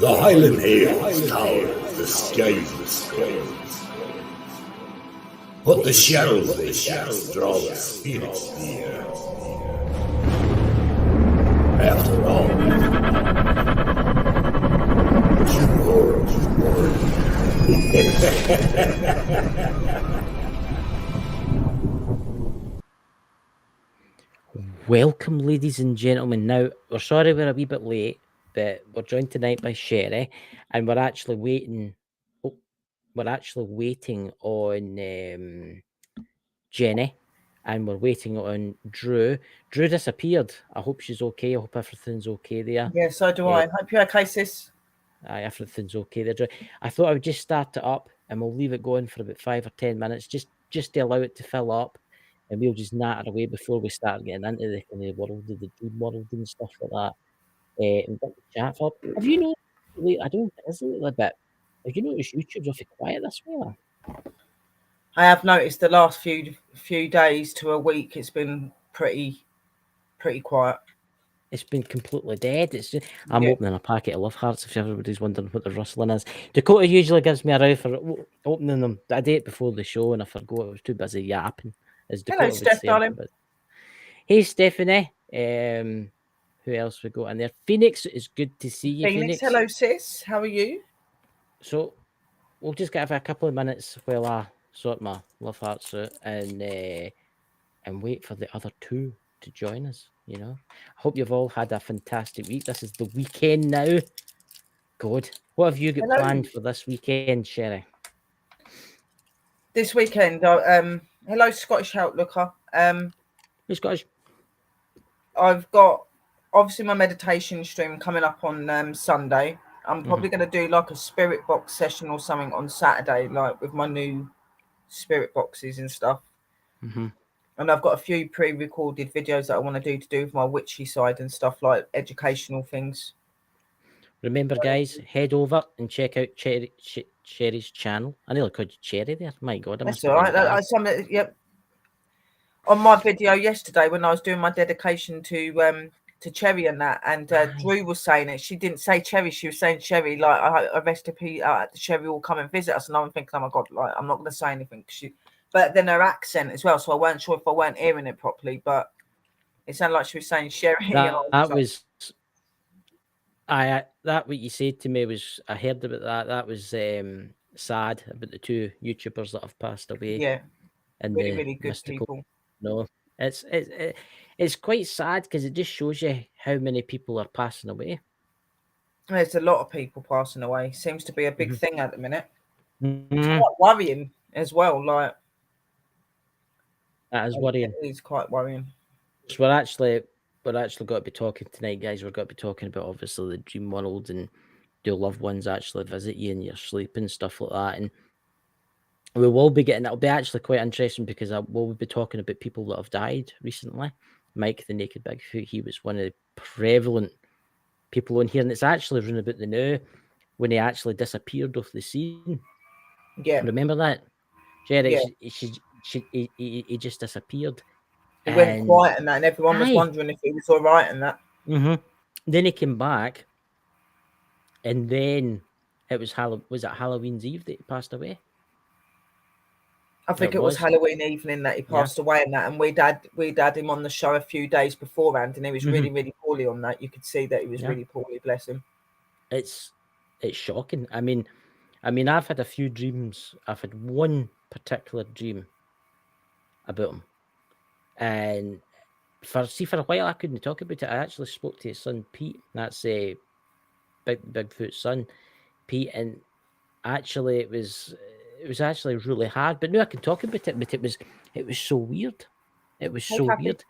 The Highland Hills tower the skies. But the shadows they cast draw the spirits near. After all, tomorrow is born. Welcome, ladies and gentlemen. Now, we're sorry we're a wee bit late, but we're joined tonight by Sherry, and we're actually waiting. We're actually waiting on Jenny, and we're waiting on Drew. Drew disappeared. I hope she's okay. I hope everything's okay there. Yeah, so do I. Hope you're okay, sis. Everything's okay there, Drew. I thought I would just start it up, and we'll leave it going for about 5 or 10 minutes, just to allow it to fill up. And we'll just natter away before we start getting into the kind of world of the dream world and stuff like that. And got the chat for. Have you noticed? I don't think it is a little bit. Have you noticed YouTube's awfully quiet this way? I have noticed the last few days to a week it's been pretty quiet. It's been completely dead. It's just, I'm opening a packet of Love Hearts if everybody's wondering what the rustling is. Dakota usually gives me a row for opening them. I did it before the show and I forgot. I was too busy yapping. As Dakota Hello, Steph, darling. Hey, Stephanie. Who else we got in there? Phoenix, it's good to see you, Phoenix. Hello, sis. How are you? So, we'll just give a couple of minutes while I sort my Love Hearts out and wait for the other two to join us. You know, I hope you've all had a fantastic week. This is the weekend now. Good. What have you got planned for this weekend, Sherry? This weekend, hello, Scottish Outlooker. Hey, Scottish. I've got obviously my meditation stream coming up on Sunday. I'm probably going to do like a spirit box session or something on Saturday, like with my new spirit boxes and stuff. Mm-hmm. And I've got a few pre-recorded videos that I want to do with my witchy side and stuff, like educational things. Remember, guys, head over and check out Cherry's channel. I nearly called you Cherry there. My God, I must That's all right. Yep. On my video yesterday, when I was doing my dedication to Cherry and that, and Drew was saying it. She didn't say Cherry. She was saying Cherry. Like a recipe, Cherry will come and visit us. And I'm thinking, oh my God, like I'm not going to say anything. But then her accent as well, so I weren't sure if I weren't hearing it properly. But it sounded like she was saying Sherry. That what you said to me was, I heard about that. That was sad about the two YouTubers that have passed away. Yeah, and really good mystical, people. No, it's quite sad because it just shows you how many people are passing away. There's a lot of people passing away. Seems to be a big thing at the minute. Mm-hmm. It's quite worrying as well. Like that is worrying. It is quite worrying. So we're actually got to be talking tonight, guys. We're going to be talking about obviously the dream world and your loved ones actually visit you in your sleep and stuff like that. And we will be getting, it'll be actually quite interesting because we'll be talking about people that have died recently. Mike the Naked Bigfoot, he was one of the prevalent people on here, and it's actually running about the now when he actually disappeared off the scene. Yeah, remember that, Jerry? Yeah. He just disappeared. He went quiet and that, and everyone was wondering if he was all right and that. Mm-hmm. Then he came back, and then it was Halloween's Eve that he passed away? I think it was Halloween evening that he passed away and that, and we'd had him on the show a few days beforehand, and he was really, really poorly on that. You could see that he was really poorly, bless him. It's shocking. I mean, I've had a few dreams. I've had one particular dream about him, and for a while I couldn't talk about it. I actually spoke to his son Pete. That's Bigfoot's son, Pete, and actually it was actually really hard. But now I can talk about it. But it was so weird. It was so weird.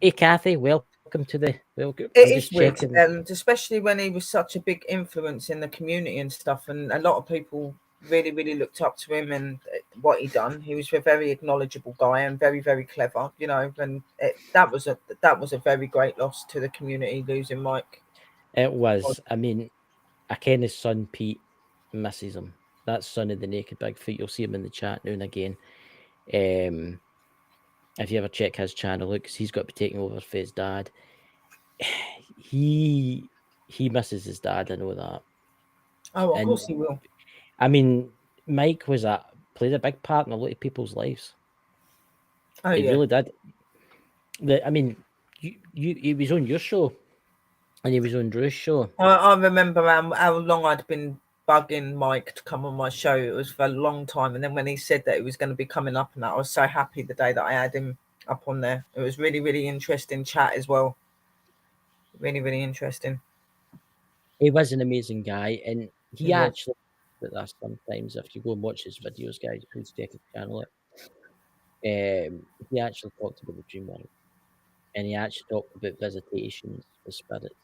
Hey, Kathy, welcome to the welcome. It is weird, and especially when he was such a big influence in the community and stuff, and a lot of people really, really looked up to him and what he done. He was a very knowledgeable guy and very, very clever, you know. And that was a very great loss to the community, losing Mike. It was. I mean, I ken his son Pete misses him. That's Son of the Naked Bigfoot. You'll see him in the chat now and again. If you ever check his channel, look, because he's got to be taking over for his dad. He misses his dad. I know that. Oh, of And course he will. I mean, Mike played a big part in a lot of people's lives. Oh, He yeah. really did. I mean, he was on your show, and he was on Drew's show. I remember how long I'd been bugging Mike to come on my show. It was for a long time, and then when he said that he was going to be coming up and that, I was so happy the day that I had him up on there. It was really, really interesting chat as well. Really, really interesting. He was an amazing guy, and he was. actually, but that's sometimes if you go and watch his videos, guys, please take a channel it. He actually talked about the dream world, and he actually talked about visitations with spirits.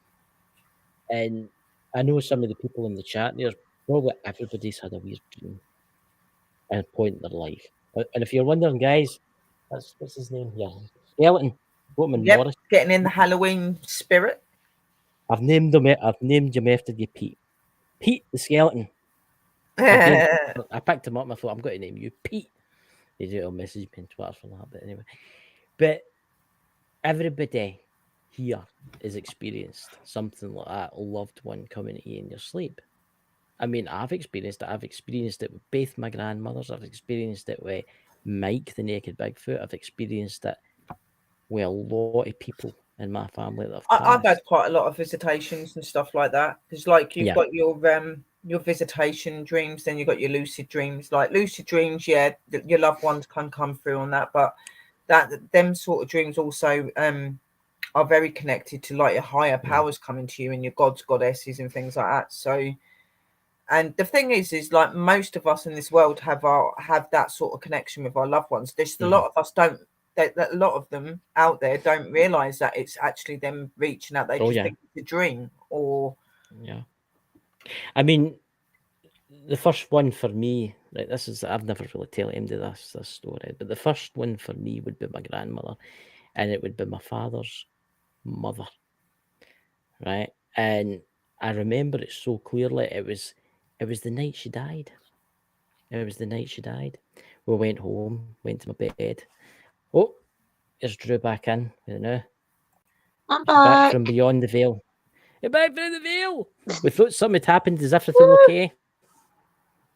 And I know some of the people in the chat there, probably everybody's had a weird dream at a point in their life. And if you're wondering, guys, what's his name here? Skeleton. Boatman Yep, Morris. getting in the Halloween spirit. I've named him after you, Pete. Pete the Skeleton. I picked him up and I thought, I'm going to name you Pete. He'll message me on Twitter for that, but anyway. But everybody here has experienced something like that, a loved one coming at you in your sleep. I mean, I've experienced it. I've experienced it with both my grandmothers. I've experienced it with Mike, the naked Bigfoot. I've experienced it with a lot of people in my family that have passed. I've had quite a lot of visitations and stuff like that. Because like you've got your visitation dreams, then you've got your lucid dreams. Like lucid dreams, yeah, your loved ones can come through on that, but them sort of dreams also are very connected to like your higher powers coming to you and your gods, goddesses, and things like that. So, and the thing is like most of us in this world have that sort of connection with our loved ones. There's a lot of us don't. That a lot of them out there don't realize that it's actually them reaching out. They just think it's a dream or. Yeah. I mean, the first one for me, right, I've never really told him this story, but the first one for me would be my grandmother, and it would be my father's mother, right? And I remember it so clearly. It was the night she died. It was the night she died. We went home, went to my bed. Oh, there's Drew back in, you know. I'm back from beyond the veil. You're back from the veil. We thought something had happened. Is everything okay?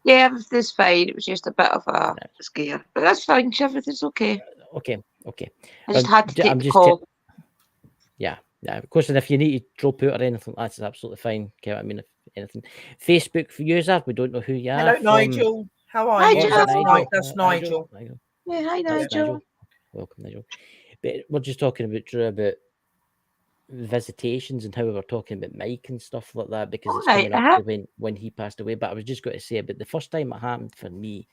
Yeah, everything's fine. It was just a bit of a scare, but that's fine. Everything's okay. Okay. I just had to take the call. Yeah. Of course, and if you need to drop out or anything, that's absolutely fine. Okay, I mean, if anything. Facebook user, we don't know who you are. Hello, Nigel. How are you? That's Nigel. Yeah, hi, Nigel. Welcome, Nigel. But we're just talking about Drew about visitations and how we were talking about Mike and stuff like that because it's coming up to when he passed away. But I was just going to say about the first time it happened for me,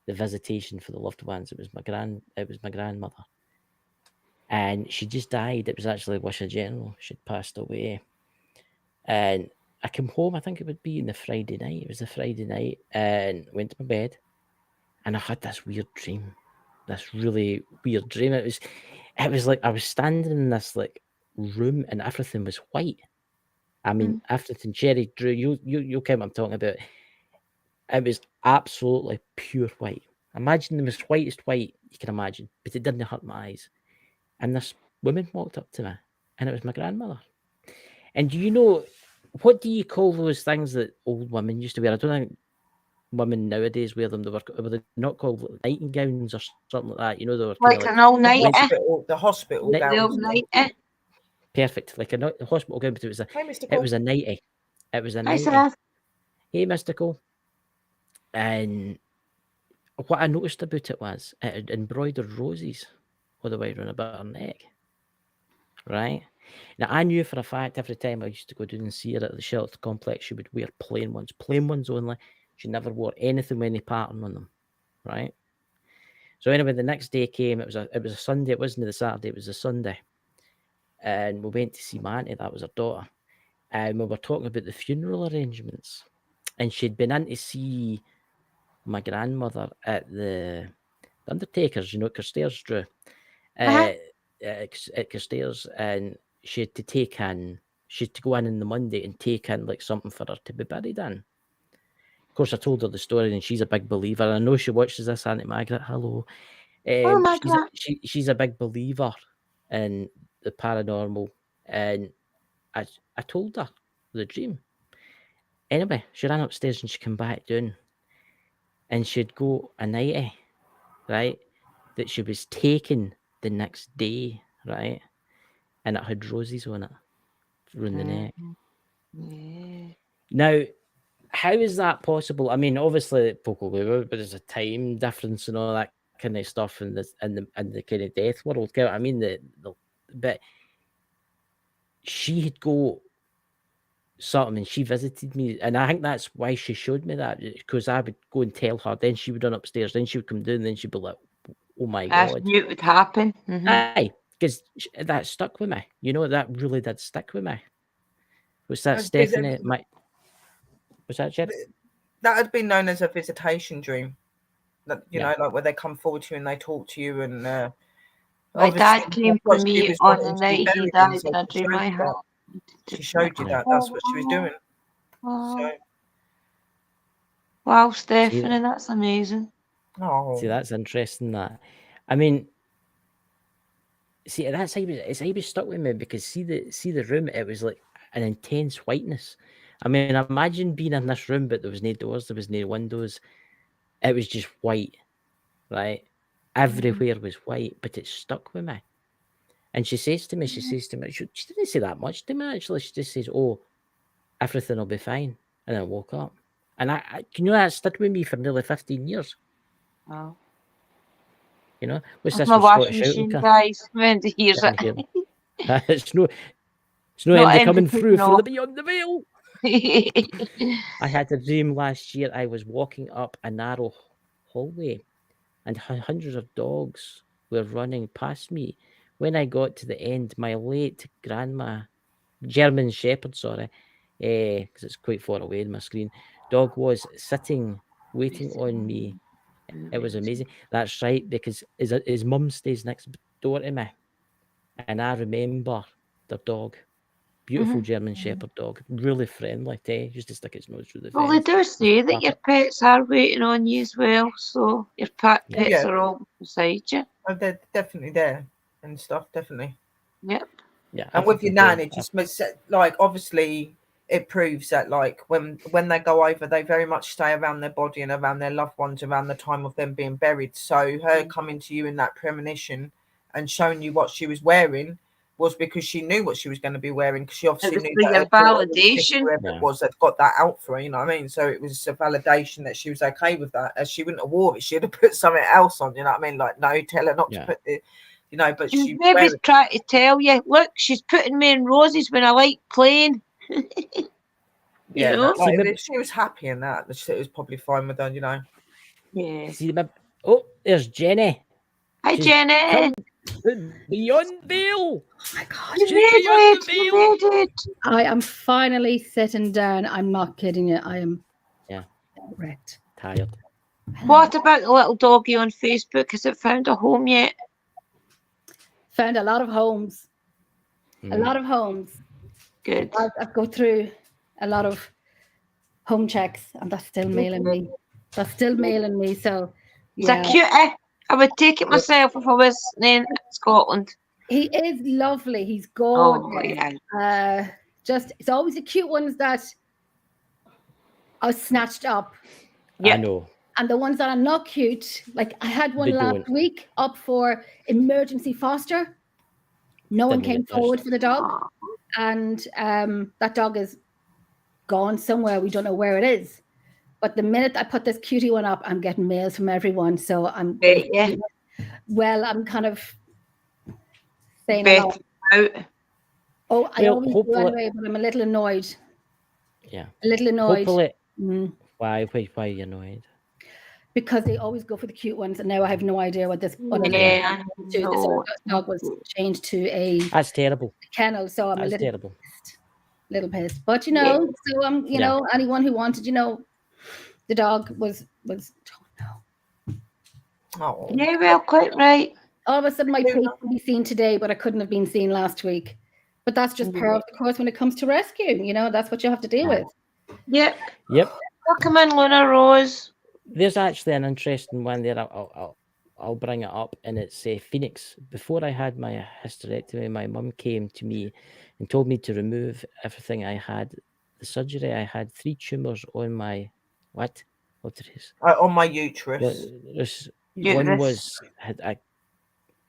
the visitation for the loved ones, it was my grandmother, and she just died. It was actually Wisha General. She'd passed away, and I came home. I think it would be on the Friday night. It was the Friday night, and went to my bed, and I had this weird dream, this really weird dream. It was like I was standing in this like room and everything was white. I mean, everything. Cherry, Drew, you came. I'm talking about. It was absolutely pure white. Imagine the most whitest white you can imagine, but it didn't hurt my eyes. And this woman walked up to me, and it was my grandmother. And do you know what do you call those things that old women used to wear? I don't think women nowadays wear them. They were not called nighting gowns or something like that. You know, they were like an all night. The hospital gowns. Perfect, like a hospital gown, but it was a nightie. It was a nightie. Hi, hey, Mystical. And what I noticed about it was it had embroidered roses all the way around about her neck. Right? Now, I knew for a fact every time I used to go down and see her at the shelter complex, she would wear plain ones only. She never wore anything with any pattern on them. Right? So anyway, the next day came. It was a Sunday. It wasn't the Saturday. It was a Sunday. And we went to see my auntie. That was her daughter. And we were talking about the funeral arrangements. And she'd been in to see my grandmother at the Undertaker's, at Carstairs, Drew. At Carstairs, and she had to go in the Monday and take in like something for her to be buried in. Of course, I told her the story, and she's a big believer. I know she watches this, Auntie Margaret. Hello. She's a big believer in the paranormal, and I told her the dream. Anyway, she ran upstairs and she came back down, and she'd go a nightie, right, that she was taking the next day, right, and it had roses on it around the neck. Yeah. Now, how is that possible? I mean, obviously, but there's a time difference and all that kind of stuff in the kind of death world. I mean, but she'd go something and she visited me, and I think that's why she showed me that, because I would go and tell her, then she would run upstairs, then she would come down, then she'd be like, "Oh my I god!" knew it would happen. Aye, because that stuck with me. You know, that really did stick with me. Was that Stephanie? Was that Jerry? That had been known as a visitation dream. That you Yeah. know, like where they come forward to you and they talk to you, and My dad obviously came what to she me was on wanting the to be night he buried in, died, so and I she drew showed my you that. hat. She showed you that. That's what she was doing. So, Wow, Stephanie, that's amazing. oh, See, that's interesting. That, I mean, see, that's how he was stuck with me, because see the room. It was like an intense whiteness. I mean, imagine being in this room, but there was no doors, there was no windows. It was just white, right? Everywhere was white, but it stuck with me. And she says to me, she didn't say that much to me, actually. She just says, "Oh, everything will be fine." And I woke up. And I you know, that stuck with me for nearly 15 years. Wow. You know? What's If this my for washing Scottish machine Outlook? dies, when to hear Didn't it. hear it. It's no Not MD MD coming through taking for the off. Beyond the Veil. I had a dream last year. I was walking up a narrow hallway, and hundreds of dogs were running past me. When I got to the end, my late grandma, German Shepherd, sorry, because it's quite far away in my screen, dog was sitting, waiting on me. It was amazing. That's right, because his mum stays next door to me, and I remember the dog. Beautiful German Shepherd dog, really friendly. Used to stick its nose through the Well, they fence. do say that your pets are waiting on you as well, so your pets Yeah. are all beside you. oh, they're definitely there and stuff. Definitely. Yep. Yeah, And with your nan, it just makes it like, obviously it proves that like when they go over, they very much stay around their body and around their loved ones around the time of them being buried. So her coming to you in that premonition and showing you what she was wearing was because she knew what she was going to be wearing, because she obviously was knew for that your her daughter, validation. whoever it was that got that out for her, you know what I mean? So it was a validation that she was okay with that. As she wouldn't have wore it, she'd have put something else on, you know what I mean? Like, no, tell her not to put the, you know, but She she maybe trying to tell you, look, she's putting me in roses when I like playing. Yeah, know? like, if she was happy in that, it was probably fine with her, you know. Yeah. See, oh, there's Jenny. Hi, She's Jenny. come beyond veil. Oh my God. She's beyond the veil. You made it. I am finally sitting down. I'm not kidding you. I am wrecked. Tired. What about the little doggy on Facebook? Has it found a home yet? Found a lot of homes. A lot of homes. Good. I've go through a lot of home checks, and that's still mailing me. That's still mailing me. So He's a cutie. I would take it myself if I was in Scotland. He is lovely. He's gorgeous. Oh, yeah. It's always the cute ones that are snatched up. Yeah. I know. And the ones that are not cute, like I had one They last don't. week up for emergency foster. No one Didn't came get touched. forward for the dog. And that dog is gone somewhere. We don't know where it is. But the minute I put this cutie one up, I'm getting mails from everyone. So I'm I'm kind of saying a lot. Oh, I always do anyway, but I'm a little annoyed. Yeah. A little annoyed. Hopefully. Why are you annoyed? Because they always go for the cute ones, and now I have no idea what this other dog was changed to a. That's terrible. Kennel, so I'm That's a little pissed. But you know, so I'm anyone who wanted, the dog was Oh. Yeah, well, quite right. All of a sudden my pig could be seen today, but I couldn't have been seen last week. But that's just par of the course when it comes to rescue. That's what you have to deal with. Yep. Yep. Welcome in, Luna Rose. There's actually an interesting one there. I'll bring it up, and it's Phoenix. Before I had my hysterectomy, my mum came to me and told me to remove everything I had the surgery, I had 3 tumours on my what? What it is? On my uterus. One Uterus. was I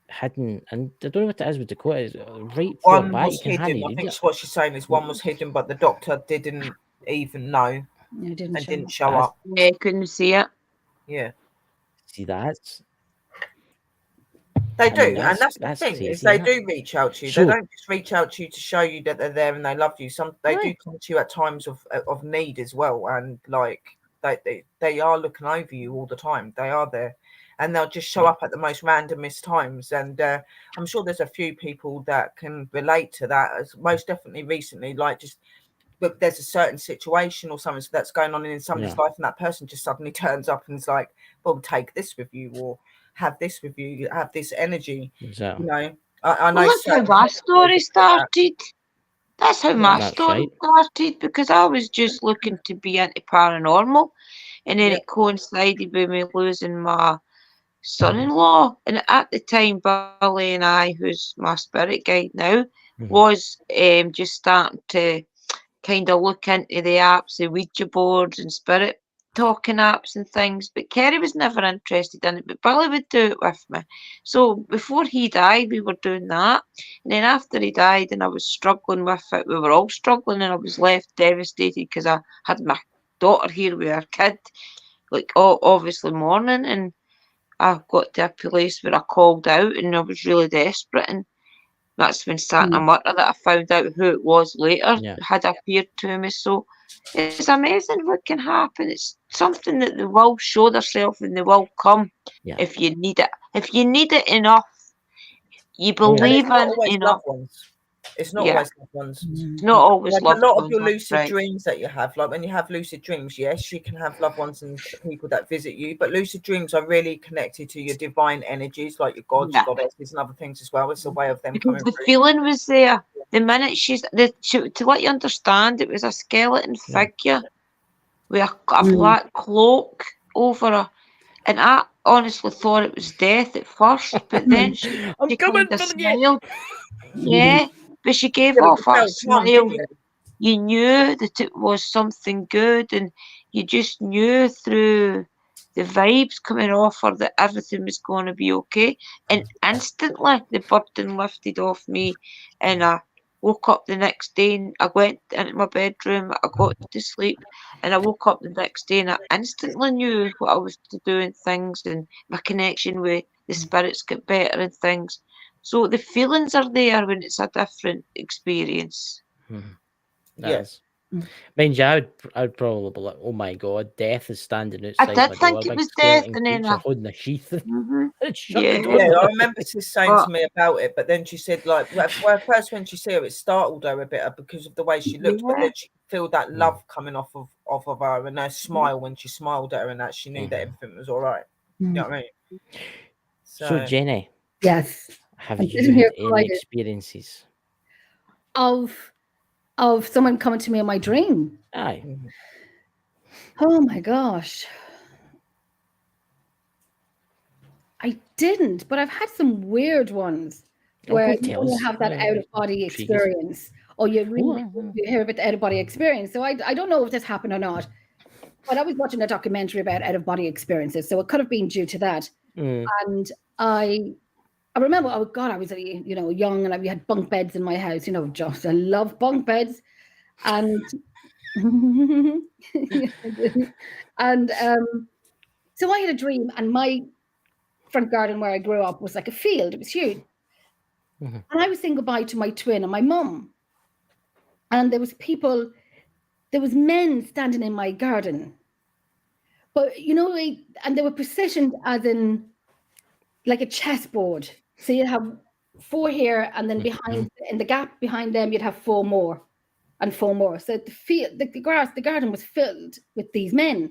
hadn't, and I don't know what it is with Dakota. It's right One back. was You can hidden. hardly I read think it. it's what she's saying is one was hidden, but the doctor didn't even know It didn't and show didn't up. show That's- up. Yeah, couldn't see it. Yeah, See, that's they I do, mean, and that's the that's thing crazy, is they isn't it? do reach out to you. So- They don't just reach out to you to show you that they're there and they love you. They do Right. come to you at times of need as well, and like they are looking over you all the time. They are there, and they'll just show Yeah. up at the most randomest times. And I'm sure there's a few people that can relate to that. As most definitely recently, like just. But there's a certain situation or something that's going on in somebody's life, and that person just suddenly turns up and is like, "Well, take this with you, or have this with you, have this energy." Exactly. You know, I know. Well, that's how certain my people story like that. started. That's how my That's story right. started, because I was just looking to be into paranormal, and then Yeah. it coincided with me losing my son-in-law. And at the time, Billy and I, who's my spirit guide now, Mhm. was just starting to kind of look into the apps, the Ouija boards and spirit talking apps and things. But Kerry was never interested in it, but Billy would do it with me. So before he died, we were doing that. And then after he died and I was struggling with it, we were all struggling, and I was left devastated because I had my daughter here with her kid, like obviously mourning. And I got to a place where I called out and I was really desperate. And that's when Santa Marta, that I found out who it was later, Yeah. had appeared to me. So it's amazing what can happen. It's something that they will show themselves and they will come Yeah. if you need it. If you need it enough, you Oh, yeah. And believe it's not in always enough. loved ones. It's not Yeah. always loved ones. It's not always Like loved a lot of ones, your that's lucid right. dreams that you have, like when you have lucid dreams, yes, you can have loved ones and people that visit you, but lucid dreams are really connected to your divine energies, like your gods, Yeah. goddesses, and other things as well. It's a way of them Because coming the through. feeling was there. The minute to let you understand, it was a skeleton Yeah. figure with a black cloak over her. And I honestly thought it was death at first, but then she I'm coming kind of for you. smiled. Yeah, but she gave Yeah, but off you a felt calm, smile. didn't you? You knew that it was something good, and you just knew through the vibes coming off her that everything was going to be okay. And instantly the burden lifted off me, and I woke up the next day and I went into my bedroom, I got to sleep, and I woke up the next day and I instantly knew what I was to do and things, and my connection with the spirits got better and things. So the feelings are there when it's a different experience. That's mind you, I'd probably be like, oh my god, death is standing I outside did my door, think a it big was death, skeleton and then creature holding a sheath. I'd shut the yeah. door. Yeah, I remember sis saying But- to me about it, but then she said, like, well, first when she saw it, it startled her a bit because of the way she looked, but Yeah. then she could feel that love coming off of her and her smile when she smiled at her, and that she knew that everything was all right. You know what I mean? So Jenny, Yes. have I'm you sitting here had any quiet. experiences? Of someone coming to me in my dream. Aye. Oh my gosh. I didn't, but I've had some weird ones Oh, where go tell you us. have that Yeah, out of body intrigue us. experience, or you really Oh, you hear about the out of body experience. So I don't know if this happened or not, but I was watching a documentary about out of body experiences, so it could have been due to that. And I remember, oh God, I was young, and we had bunk beds in my house. Just I love bunk beds, and and so I had a dream, and my front garden where I grew up was like a field. It was huge. And I was saying goodbye to my twin and my mum. And there was men standing in my garden. But, and they were positioned as in like a chessboard. So you'd have 4 here, and then behind, in the gap behind them, you'd have 4 more and 4 more. So the garden was filled with these men,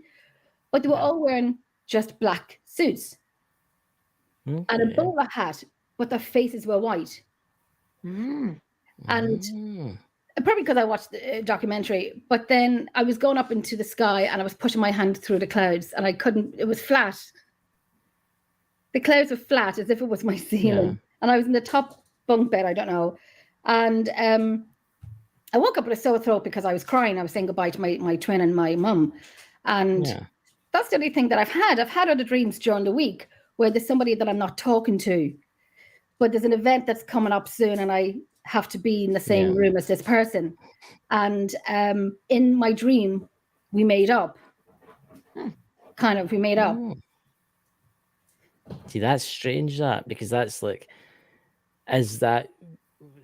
but they were all wearing just black suits. And a bowler hat, but their faces were white. And probably because I watched the documentary, but then I was going up into the sky and I was pushing my hand through the clouds, and it was flat. The clouds were flat as if it was my ceiling. And I was in the top bunk bed, I don't know. And I woke up with a sore throat because I was crying. I was saying goodbye to my twin and my mum. And that's the only thing that I've had. I've had other dreams during the week where there's somebody that I'm not talking to, but there's an event that's coming up soon and I have to be in the same room as this person. And in my dream, we made up. We made up. See, that's strange, that, because that's like, is that,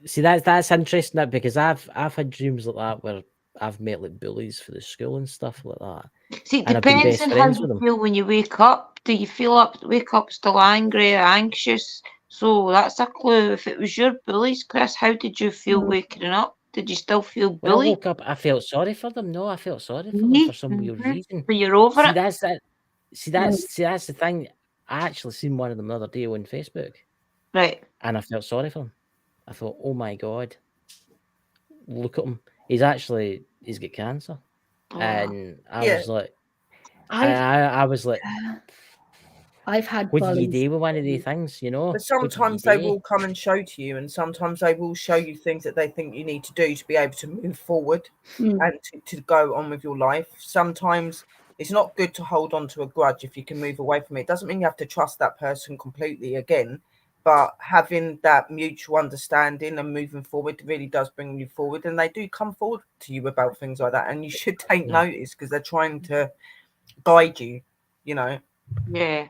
see, that's interesting, that, because I've had dreams like that where I've met like bullies for the school and stuff like that. See, it And I've been depends best on how friends you with them. feel when you wake up. Do you wake up still angry or anxious? So that's a clue. If it was your bullies, Chris, how did you feel waking up? Did you still feel When I bullied? woke up, I felt sorry for them. No, I felt sorry for them for some weird reason. But you're over See, it. that's that. See, that's the thing. I actually seen one of them the other day on Facebook, Right. and I felt sorry for him. I thought, oh my god, look at him. He's got cancer, and I was like, I was like, I've had what do you bullies. do with one of these things, you know? But sometimes they will come and show to you, and sometimes they will show you things that they think you need to do to be able to move forward and to go on with your life. Sometimes it's not good to hold on to a grudge if you can move away from it. It doesn't mean you have to trust that person completely again, but having that mutual understanding and moving forward really does bring you forward. And they do come forward to you about things like that, and you should take notice because they're trying to guide you, you know. Yeah.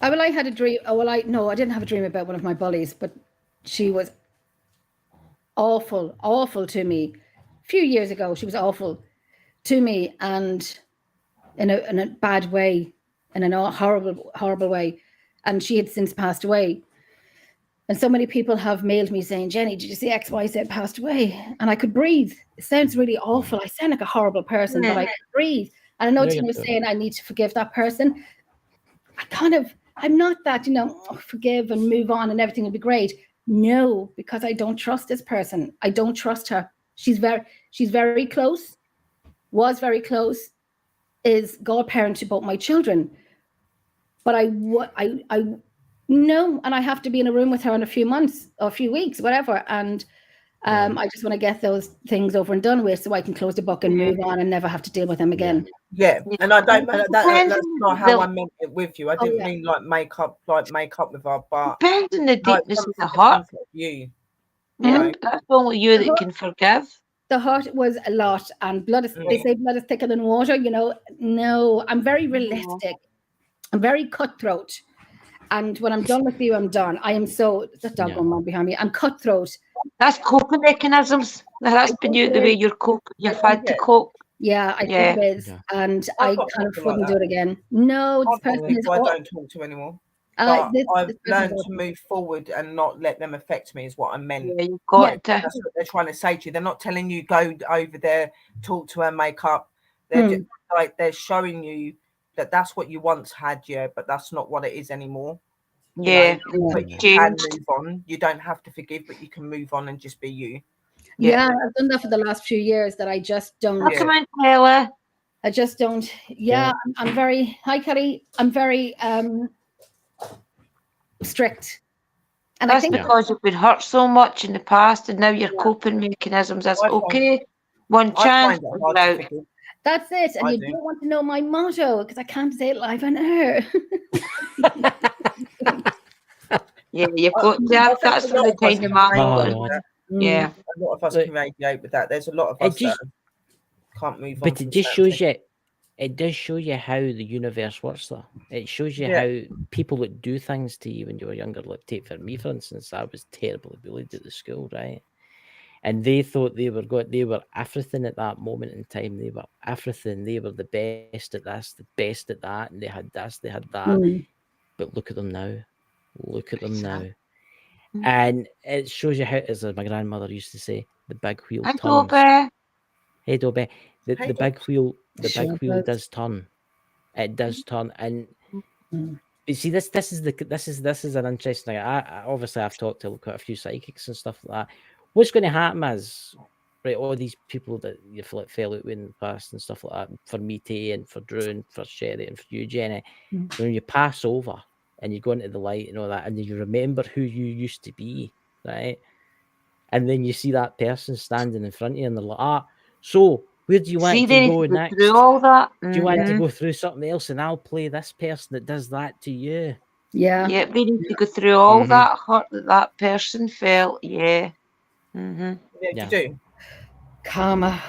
I had a dream. I didn't have a dream about one of my bullies, but she was awful to me. A few years ago, she was awful to me, and in a bad way, in a horrible way. And she had since passed away. And so many people have mailed me saying, Jenny, did you see XYZ passed away? And I could breathe. It sounds really awful. I sound like a horrible person, but I could breathe. And I know Tina was saying I need to forgive that person. I'm not that, forgive and move on and everything will be great. No, because I don't trust this person. I don't trust her. She's very close, was very close, is godparent to both my children. But no, and I have to be in a room with her in a few months or a few weeks, whatever. And I just want to get those things over and done with so I can close the book and move on and never have to deal with them again. Yeah, and I don't. That's not how I meant it with you. I didn't mean like make up with her, but depends on the deepness of the heart. You, yeah, that's only you that can forgive. The heart was a lot, and blood is. They say blood is thicker than water. No, I'm very realistic. I'm very cutthroat, and when I'm done with you, I'm done. I am so. The dog going on behind me. I'm cutthroat. That's coping mechanisms. That's been the way you're coping. You've had to cope. Yeah, I think it is, and I kind of wouldn't do it again. No, this person is. I don't talk to anymore. But I've learned to move forward and not let them affect me. Is what I meant. Yeah, you've got to. That's what they're trying to say to you. They're not telling you go over there, talk to her, make up. They're just like they're showing you that that's what you once had, but that's not what it is anymore. Yeah, but you can move on. You don't have to forgive, but you can move on and just be you. Yeah, I've done that for the last few years. That I just don't. Come on, Taylor. I just don't. Yeah, I'm very. Hi, Kelly. I'm very strict. And that's I think because you've been hurt so much in the past, and now your coping mechanisms is okay. One chance. That's it. And you don't want to know my motto because I can't say it live on air. Yeah, you've got to. That's the kind of man. Yeah, a lot of us can radiate with that. There's a lot of us that can't move on. But it just shows you. It does show you how the universe works, though. It shows you how people that do things to you when you were younger, like take for me, for instance, I was terribly bullied at the school, right? And they thought they were everything at that moment in time. They were everything. They were the best at this, the best at that, and they had this, they had that. But look at them now. Look at them now. And it shows you how, as my grandmother used to say, the big wheel turns. Hey, Dobby. The big wheel does turn. It does turn. And you see, this is an interesting thing. I obviously I've talked to quite a few psychics and stuff like that. What's going to happen is, right, all these people that you feel like fell out with in the past and stuff like that, for me, Tay, and for Drew, and for Sherry, and for you, Jenny, when you pass over and you go into the light and all that, and you remember who you used to be, right? and then you see that person standing in front of you, and they're like, so where do you want See, to they go go next? through all that. Do you want to Mhm. go through something else, and I'll play this person that does that to you? Yeah. Yeah, they need to go through all Mhm. that hurt that person felt. Yeah. Yeah, Yeah. you do. Karma.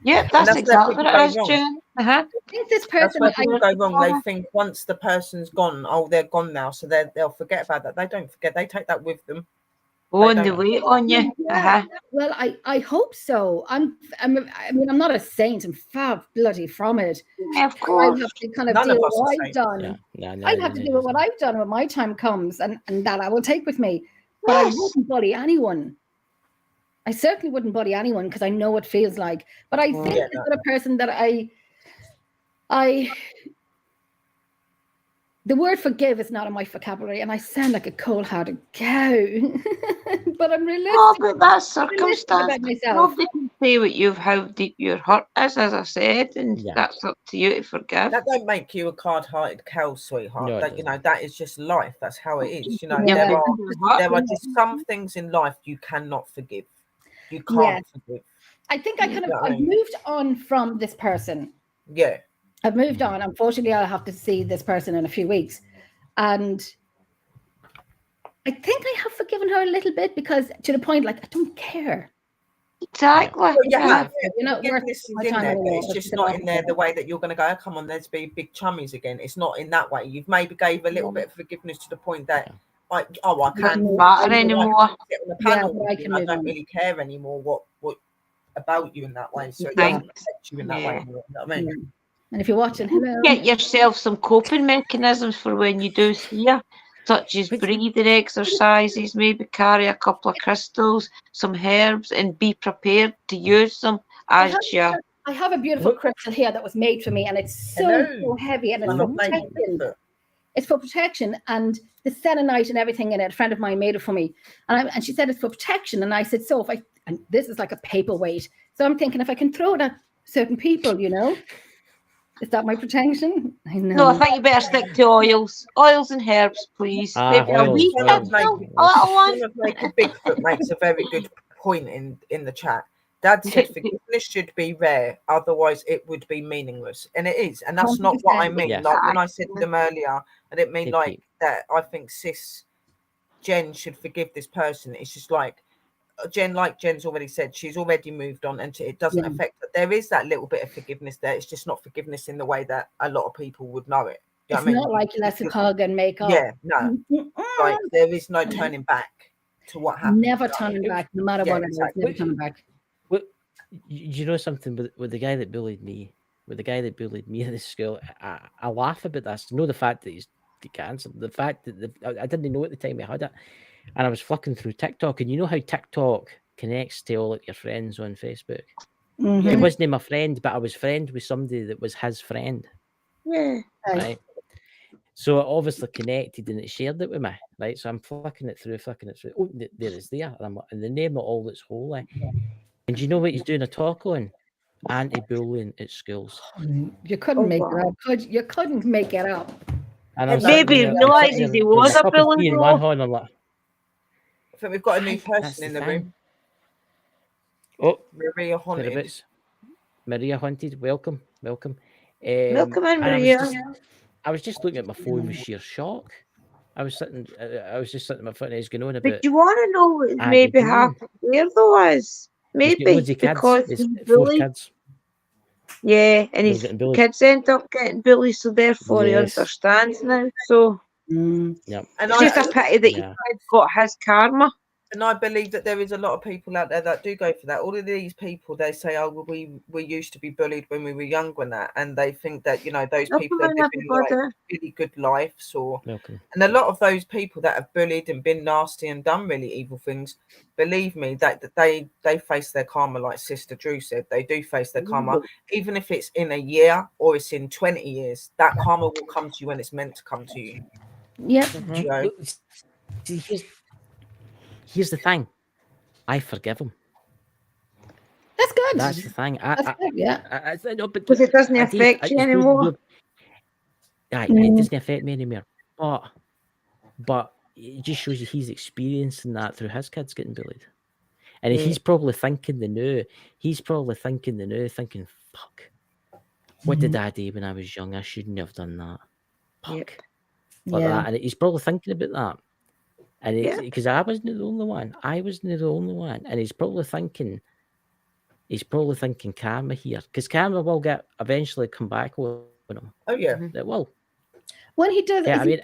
Yep, And that's that's where exactly people what it go is, wrong. Jen. I think this That's person, where people go wrong. They think once the person's gone, they're gone now, so they'll forget about that. They don't forget. They take that with them. On They the don't. way on you. well, I hope so. I mean, I'm not a saint. I'm far bloody from it. Yeah, of I course. have to kind of None deal of with us are what I've saints. done. Yeah. I have to deal with what I've done when my time comes, and that I will take with me. But I Yes. wouldn't bully anyone. I certainly wouldn't bully anyone because I know what it feels like. But I think Yeah, the sort of person that the word forgive is not in my vocabulary, and I sound like a cold-hearted cow. But I'm realistic. Oh, but that's I'm realistic about circumstance. myself. Nobody can say how deep your hurt is, as I said, and Yeah. that's up to you to forgive. that don't make you a cold-hearted cow, sweetheart. No, it That, you know, that is just life. That's how it is. You know, Yeah. there are just some things in life you cannot forgive. You can't forgive. I think I kind of Yeah, I I've mean- moved on from this person. Yeah. I've moved on. Unfortunately, I'll have to see this person in a few weeks. And I think I have forgiven her a little bit because to the point, like, I don't care. Exactly. Well, you Yeah. have it. You're not worth Forgiveness is my in time there, but anymore, it's but just it's not not in there there. the way that you're going to go, oh, come on, let's be big chummies again. It's not in that way. You've maybe gave a little bit of forgiveness to the point that, I can't Doesn't matter anymore. get on the Yeah, panel. but I with can you, and I move don't on. really care anymore what about you in that way. So it Yeah. doesn't affect you in that way Yeah. anymore. You know what I mean? Yeah. And if you're watching, hello. Get yourself some coping mechanisms for when you do hear, such as breathing exercises, maybe carry a couple of crystals, some herbs, and be prepared to use them as you. I have a beautiful crystal here that was made for me, and it's so Hello. heavy, and it's I'm for not making protection. Bigfoot. It's for protection, and the selenite and everything in it. A friend of mine made it for me, and she said it's for protection. And I said, so if and this is like a paperweight, so I'm thinking if I can throw it at certain people, is that my protection? I know. No, I think you better stick to oils and herbs, please. Maybe a oils, wee oils. crystal, a little one. Son of Naked Bigfoot makes a very good point in the chat. Dad said forgiveness should be rare, otherwise it would be meaningless, and it is, and that's not what I 100%. mean. Yes. Like when I said to them earlier, I didn't mean Hey, like Pete. that. I think sis Jen should forgive this person. It's just like Jen's already said, she's already moved on, and it doesn't affect her. There is that little bit of forgiveness there. It's just not forgiveness in the way that a lot of people would know it. You know It's what I mean? not like let's hug and make up. Yeah, no. Like there is no turning back to what happened. Never turning back, no matter what it is. exactly. Never turning back. You know something with the guy that bullied me, in school, I laugh about this. I know the fact that he's cancer, the fact that I didn't know at the time he had it, and I was flicking through TikTok, and you know how TikTok connects to all of your friends on Facebook. Mhm. It wasn't my friend, but I was friend with somebody that was his friend, Yeah. right? So it obviously connected and it shared it with me, right? So I'm flicking it through. Oh, there it's there. And I'm like, in the name of all that's holy. And do you know what he's doing a talk on? Anti-bullying at schools. You couldn't make it up. You couldn't make it up. And I'm Maybe sitting there, realises he was with a cup of bully tea in though. one hand, I'm like, I think we've got a new Aye, that's person in the the thing. room. oh, Maria Haunted. whereabouts? Maria Hunted, welcome. Welcome in, and Maria. I was just looking at my phone with sheer shock. I was just sitting at my phone and he's going on about. But you want to know what Andy maybe bullying. happened there though is He's got maybe loads of kids. because He's he 4 bullied. kids. Yeah, and They're his getting bullied. kids end up getting bullied, so therefore he Yes. understands now. So Yep. And it's just a pity that Yeah. he got his karma. And I believe that there is a lot of people out there that do go for that. All of these people, they say, "Oh, well, we used to be bullied when we were younger," and that, and they think that those people are Welcome in, living like everybody. really good lives, or Welcome. and a lot of those people that have bullied and been nasty and done really evil things, believe me, that they face their karma, like Sister Drew said. They do face their karma, even if it's in a year or it's in 20 years. That karma will come to you when it's meant to come to you. Yep. You know? Look, see, here's the thing. I forgive him. That's good. That's the thing. That's good, yeah. No, but Because it doesn't I affect you it's anymore. it doesn't affect me anymore. But it just shows you he's experiencing that through his kids getting bullied. And he's probably thinking thinking, fuck, what did I do when I was young? I shouldn't have done that. Fuck. Yep. Like that. And he's probably thinking about that. And because I wasn't the only one. And he's probably thinking karma here. Because karma will eventually come back on him. Oh yeah. It will. When he does, Yeah, is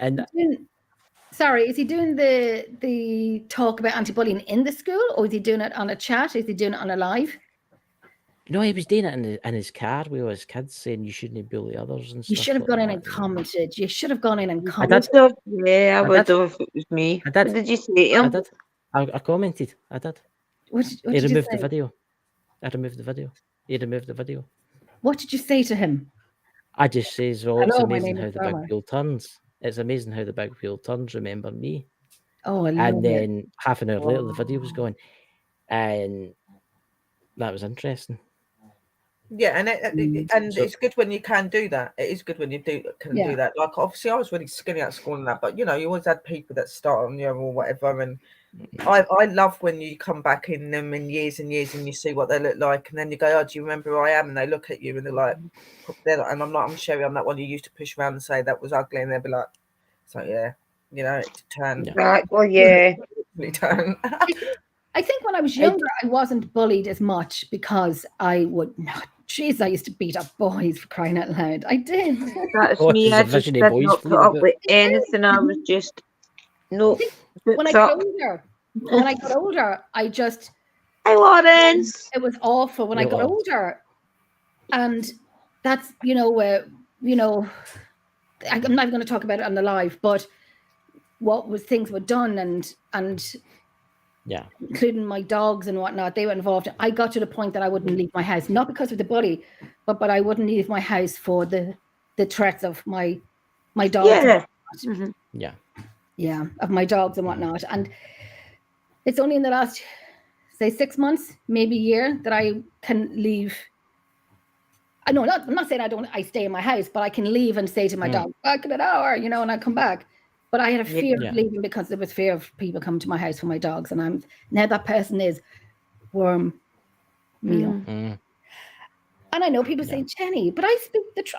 he doing the talk about anti-bullying in the school, or is he doing it on a chat? Is he doing it on a live? No, he was doing it in his car with his kids, saying you shouldn't bully others and You stuff. should have like gone in that, and you know. commented. You should have gone in and I commented. did. Yeah, I would have if it was me. I did. What did you say to I him? did. I commented. I did. What He did you removed say? the video. I removed the video. He removed the video. What did you say to him? I just says, "Oh, it's Hello, my amazing name how is the big Farmer. wheel turns. It's amazing how the big wheel turns. Remember me." Oh, I love And it. then half an hour later, the video was gone, and that was interesting. Yeah, and So- it's good when you can do that. It is good when you can Yeah. do that. Like obviously, I was really skinny at school and that, but you know, you always had people that start on you or whatever. And I love when you come back in them in years and years and you see what they look like, and then you go, "Oh, do you remember who I am?" And they look at you and they're like, and I'm like, "I'm Sherry. I'm that one you used to push around and say that was ugly," and they'll be like, "So yeah, you know, it turned, Yeah. Right, well, yeah. really turned." I think when I was younger, I wasn't bullied as much because I would not. Jeez, I used to beat up boys for crying out loud. I did. That's Oh, me. there's I a just vision did of boys not put fleeing up about. with anything. I was just, no. When I boots got up. older, Hi, Lawrence. it was awful when I Yeah, got well. older, and that's I'm not even going to talk about it on the live, but things were done and Yeah. including my dogs and whatnot, they were involved. I got to the point that I wouldn't leave my house, not because of the bully, but I wouldn't leave my house for the threats of my dogs. Yeah. Yeah. Of my dogs and whatnot. And it's only in the last, say, 6 months, maybe a year, that I can leave. I'm not saying I stay in my house, but I can leave and say to my dog, back in an hour, and I come back. But I had a fear of leaving because there was fear of people coming to my house for my dogs. And now that person is worm meal. Mm. And I know people say, Jenny, but I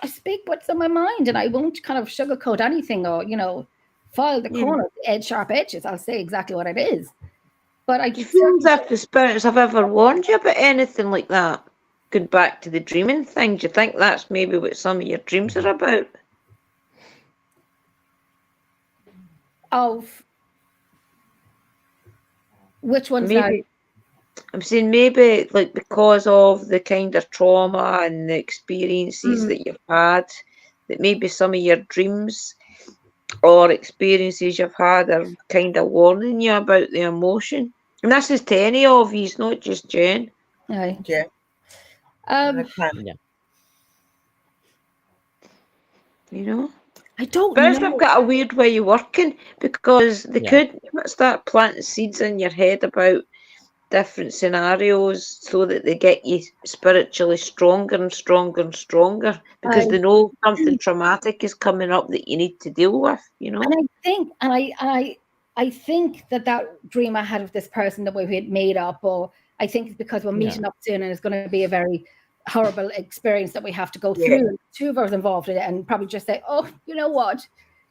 speak what's on my mind, and I won't kind of sugarcoat anything or, file the corners, edge sharp edges. I'll say exactly what it is. But I Do you feel as if the spirits have ever warned you about anything like that? Going back to the dreaming thing, do you think that's maybe what some of your dreams are about? Of which one's Maybe. I'm saying maybe like because of the kind of trauma and the experiences that you've had, that maybe some of your dreams or experiences you've had are kind of warning you about the emotion. And this is to any of you, it's not just Jen. Aye. Yeah. You know? I don't But know. I've got a weird way of working because they could start planting seeds in your head about different scenarios so that they get you spiritually stronger and stronger and stronger because they know something traumatic is coming up that you need to deal with, And I think that dream I had of this person that we had made up, or I think it's because we're meeting up soon and it's going to be a very horrible experience that we have to go through. Two of us involved in it, and probably just say, oh, you know what?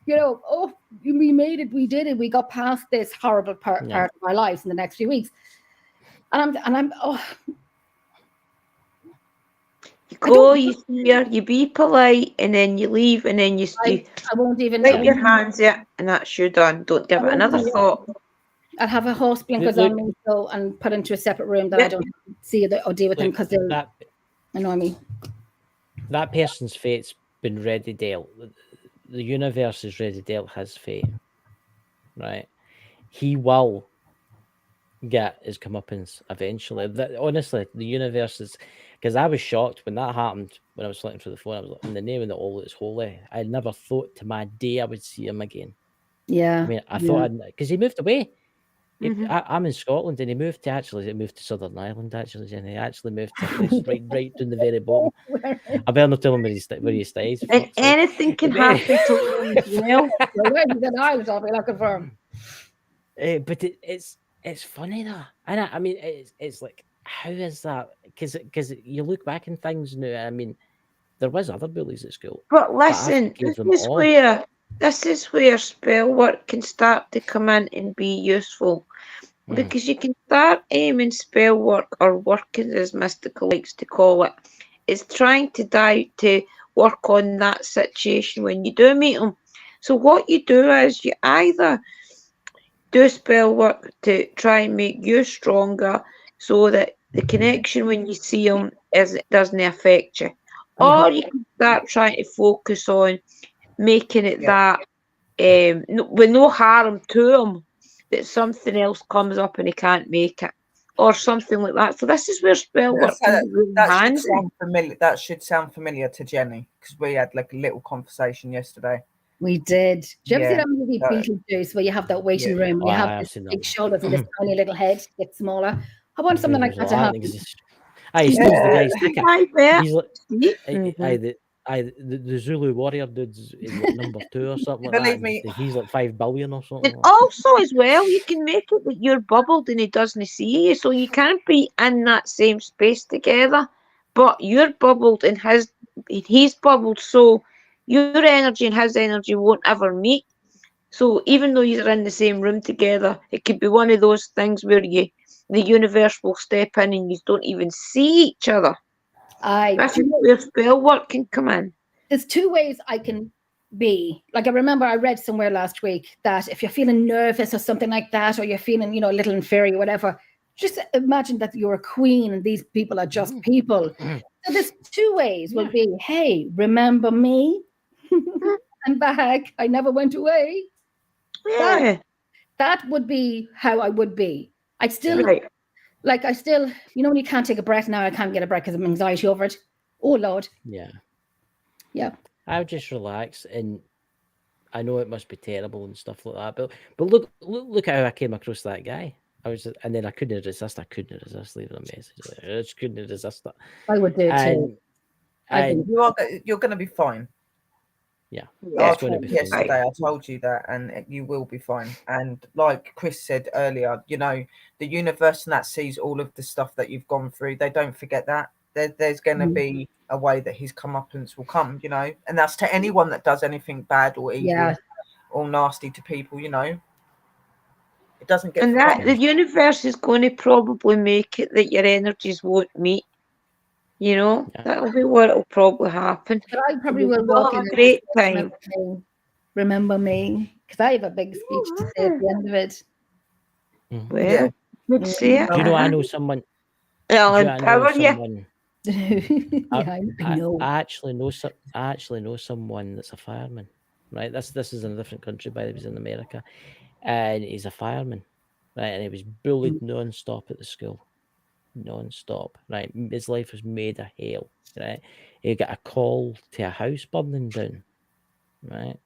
We made it, we did it, we got past this horrible part of our lives in the next few weeks. And I'm you go, you hear, you be polite, and then you leave, and then I won't even wipe your hands and that's you done. Don't give it another thought. I'll have a horse blinkers on me and put into a separate room that I don't see or deal with them because they'll annoy me. That person's fate's been ready dealt. The universe is ready dealt his fate. Right? He will get his comeuppance eventually. Honestly, the universe is, because I was shocked when that happened. When I was looking through the phone, I was like, in the name of the all that's holy. I never thought to my day I would see him again. Yeah, I mean, I thought because he moved away. I'm in Scotland, and he moved to Southern Ireland. Actually, and he actually moved to a place right down the very bottom. I better not tell him where he stays. And anything can happen to him as well. Where he's in Ireland, I'll be looking for him. But it's it's funny though, and I mean, it's like, how is that? Because you look back in things now. I mean, there was other bullies at school, But but I listen, forgave them all. this is where spell work can start to come in and be useful. Mm. Because you can start aiming spell work, or working as Mystical likes to call it, is trying to work on that situation when you do meet them. So what you do is you either do spell work to try and make you stronger, so that the connection when you see them doesn't affect you, or you can start trying to focus on making it that with no harm to them, that something else comes up and he can't make it, or something like that. So this is where spell work So can be really that should handy. sound familiar. That should sound familiar to Jenny, because we had like a little conversation yesterday. We did. Do you ever see Yeah, that movie Beetlejuice, where you have that waiting room and you Oh, have I've this seen that big one. shoulders and this tiny little head gets smaller? I want something like that to happen. He steals the guy's ticket. I bet. He's like, Mhm. the Zulu warrior dude's is like number 2 or something like that. Believe And me. he's like 5 billion or something. And Like that. also as well, you can make it that you're bubbled and he doesn't see you, so you can't be in that same space together. But you're bubbled and he's bubbled, so your energy and his energy won't ever meet. So even though you're in the same room together, it could be one of those things where the universe will step in and you don't even see each other. That's where spell work can come in. There's 2 ways I can be. Like, I remember I read somewhere last week that if you're feeling nervous or something like that, or you're feeling, a little inferior, whatever, just imagine that you're a queen and these people are just people. So there's 2 ways will be, hey, remember me? I'm back. I never went away. Yeah. That would be how I would be. I'd still, Right. like, when you can't take a breath now, I can't get a breath because of anxiety over it. Oh, Lord. Yeah. Yeah. I would just relax, and I know it must be terrible and stuff like that, but look at how I came across that guy. And then I couldn't resist. Leaving a message. I just couldn't resist that. I would do too. And You're going to be fine. yeah, I it's going to told be you yesterday. I told you that, and you will be fine. And like Chris said earlier, the universe and that sees all of the stuff that you've gone through. They don't forget that. There's going to be a way that his comeuppance will come, and that's to anyone that does anything bad or evil or nasty to people, It doesn't get And that forgotten. the universe is going to probably make it that your energies won't meet. That'll be what will probably happen. But I probably will walk in a great time. Remember me, because I have a big speech to say at the end of it. Well, would say it. Do you know I know someone? I'll empower you. I know. I actually know someone that's a fireman. Right, this is in a different country, but he was in America, and he's a fireman. Right, and he was bullied non-stop at the school, non-stop. Right, his life was made of hell. Right, he got a call to a house burning down. Right,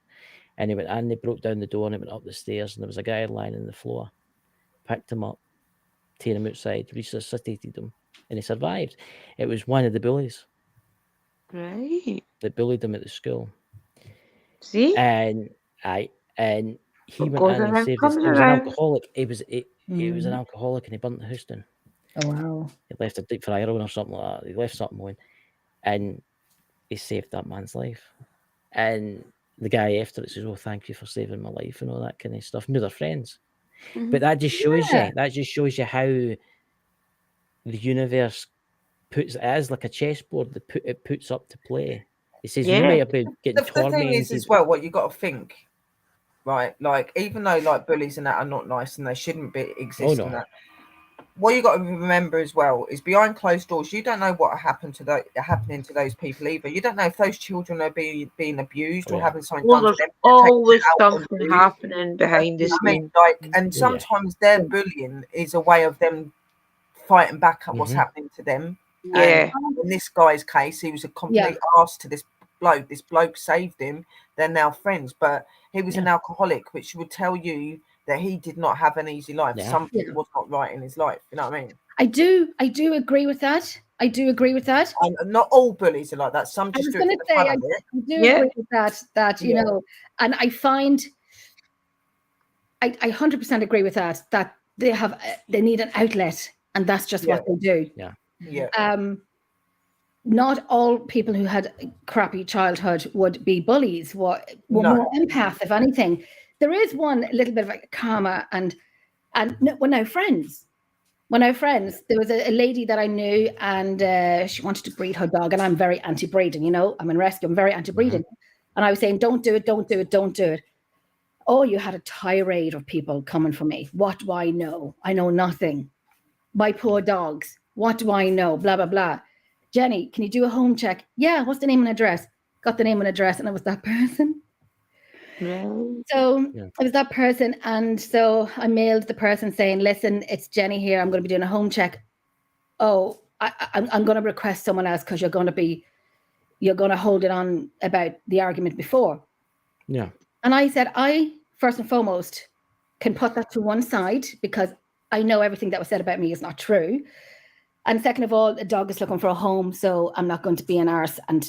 and he went and they broke down the door and he went up the stairs, and there was a guy lying on the floor. Picked him up, taken him outside, resuscitated him, and he survived. It was one of the bullies. Right. That bullied him at the school. See? And he went in and saved us. He was an alcoholic. He was an alcoholic, and he burnt the house down. Oh wow! He left a deep fryer on or something like that. He left something on, and he saved that man's life. And the guy after it says, "Oh, thank you for saving my life," and all that kind of stuff. Now they're friends. But that just shows you. That just shows you how the universe puts it as like a chessboard. That it puts up to play. It says you might have been getting tormented. The thing is, as well, what you got to think, right? Like, even though like bullies and that are not nice and they shouldn't be existing, what you got to remember as well is behind closed doors, you don't know what happening to those people either. You don't know if those children are being abused or having something done to them. There's always something happening behind the scenes. And sometimes their bullying is a way of them fighting back at what's happening to them. Yeah. And in this guy's case, he was a complete arse to this bloke. This bloke saved him. They're now friends, but he was an alcoholic, which would tell you that he did not have an easy life. Something was not right in his life. You know what I mean? I do agree with that. I do agree with that. And not all bullies are like that. Some just do it for the fun of it. I do agree with that. And I find I 100% agree with that they need an outlet, and that's just what they do. Yeah. Not all people who had a crappy childhood would be bullies. Were more empath, if anything. There is one little bit of like karma, and we're now friends. There was a lady that I knew, and she wanted to breed her dog, and I'm very anti-breeding. You know, I'm in rescue. I'm very anti-breeding, and I was saying, don't do it, don't do it, don't do it. Oh, you had a tirade of people coming for me. What do I know? I know nothing. My poor dogs. What do I know? Blah, blah, blah. Jenny, can you do a home check? Yeah, what's the name and address? Got the name and address, and it was that person. So it was that person, and so I mailed the person saying, listen, it's Jenny here. I'm going to be doing a home check. Oh, I'm going to request someone else because you're going to hold it on about the argument before. Yeah. And I said, I, first and foremost, can put that to one side because I know everything that was said about me is not true. And second of all, the dog is looking for a home, so I'm not going to be an arse and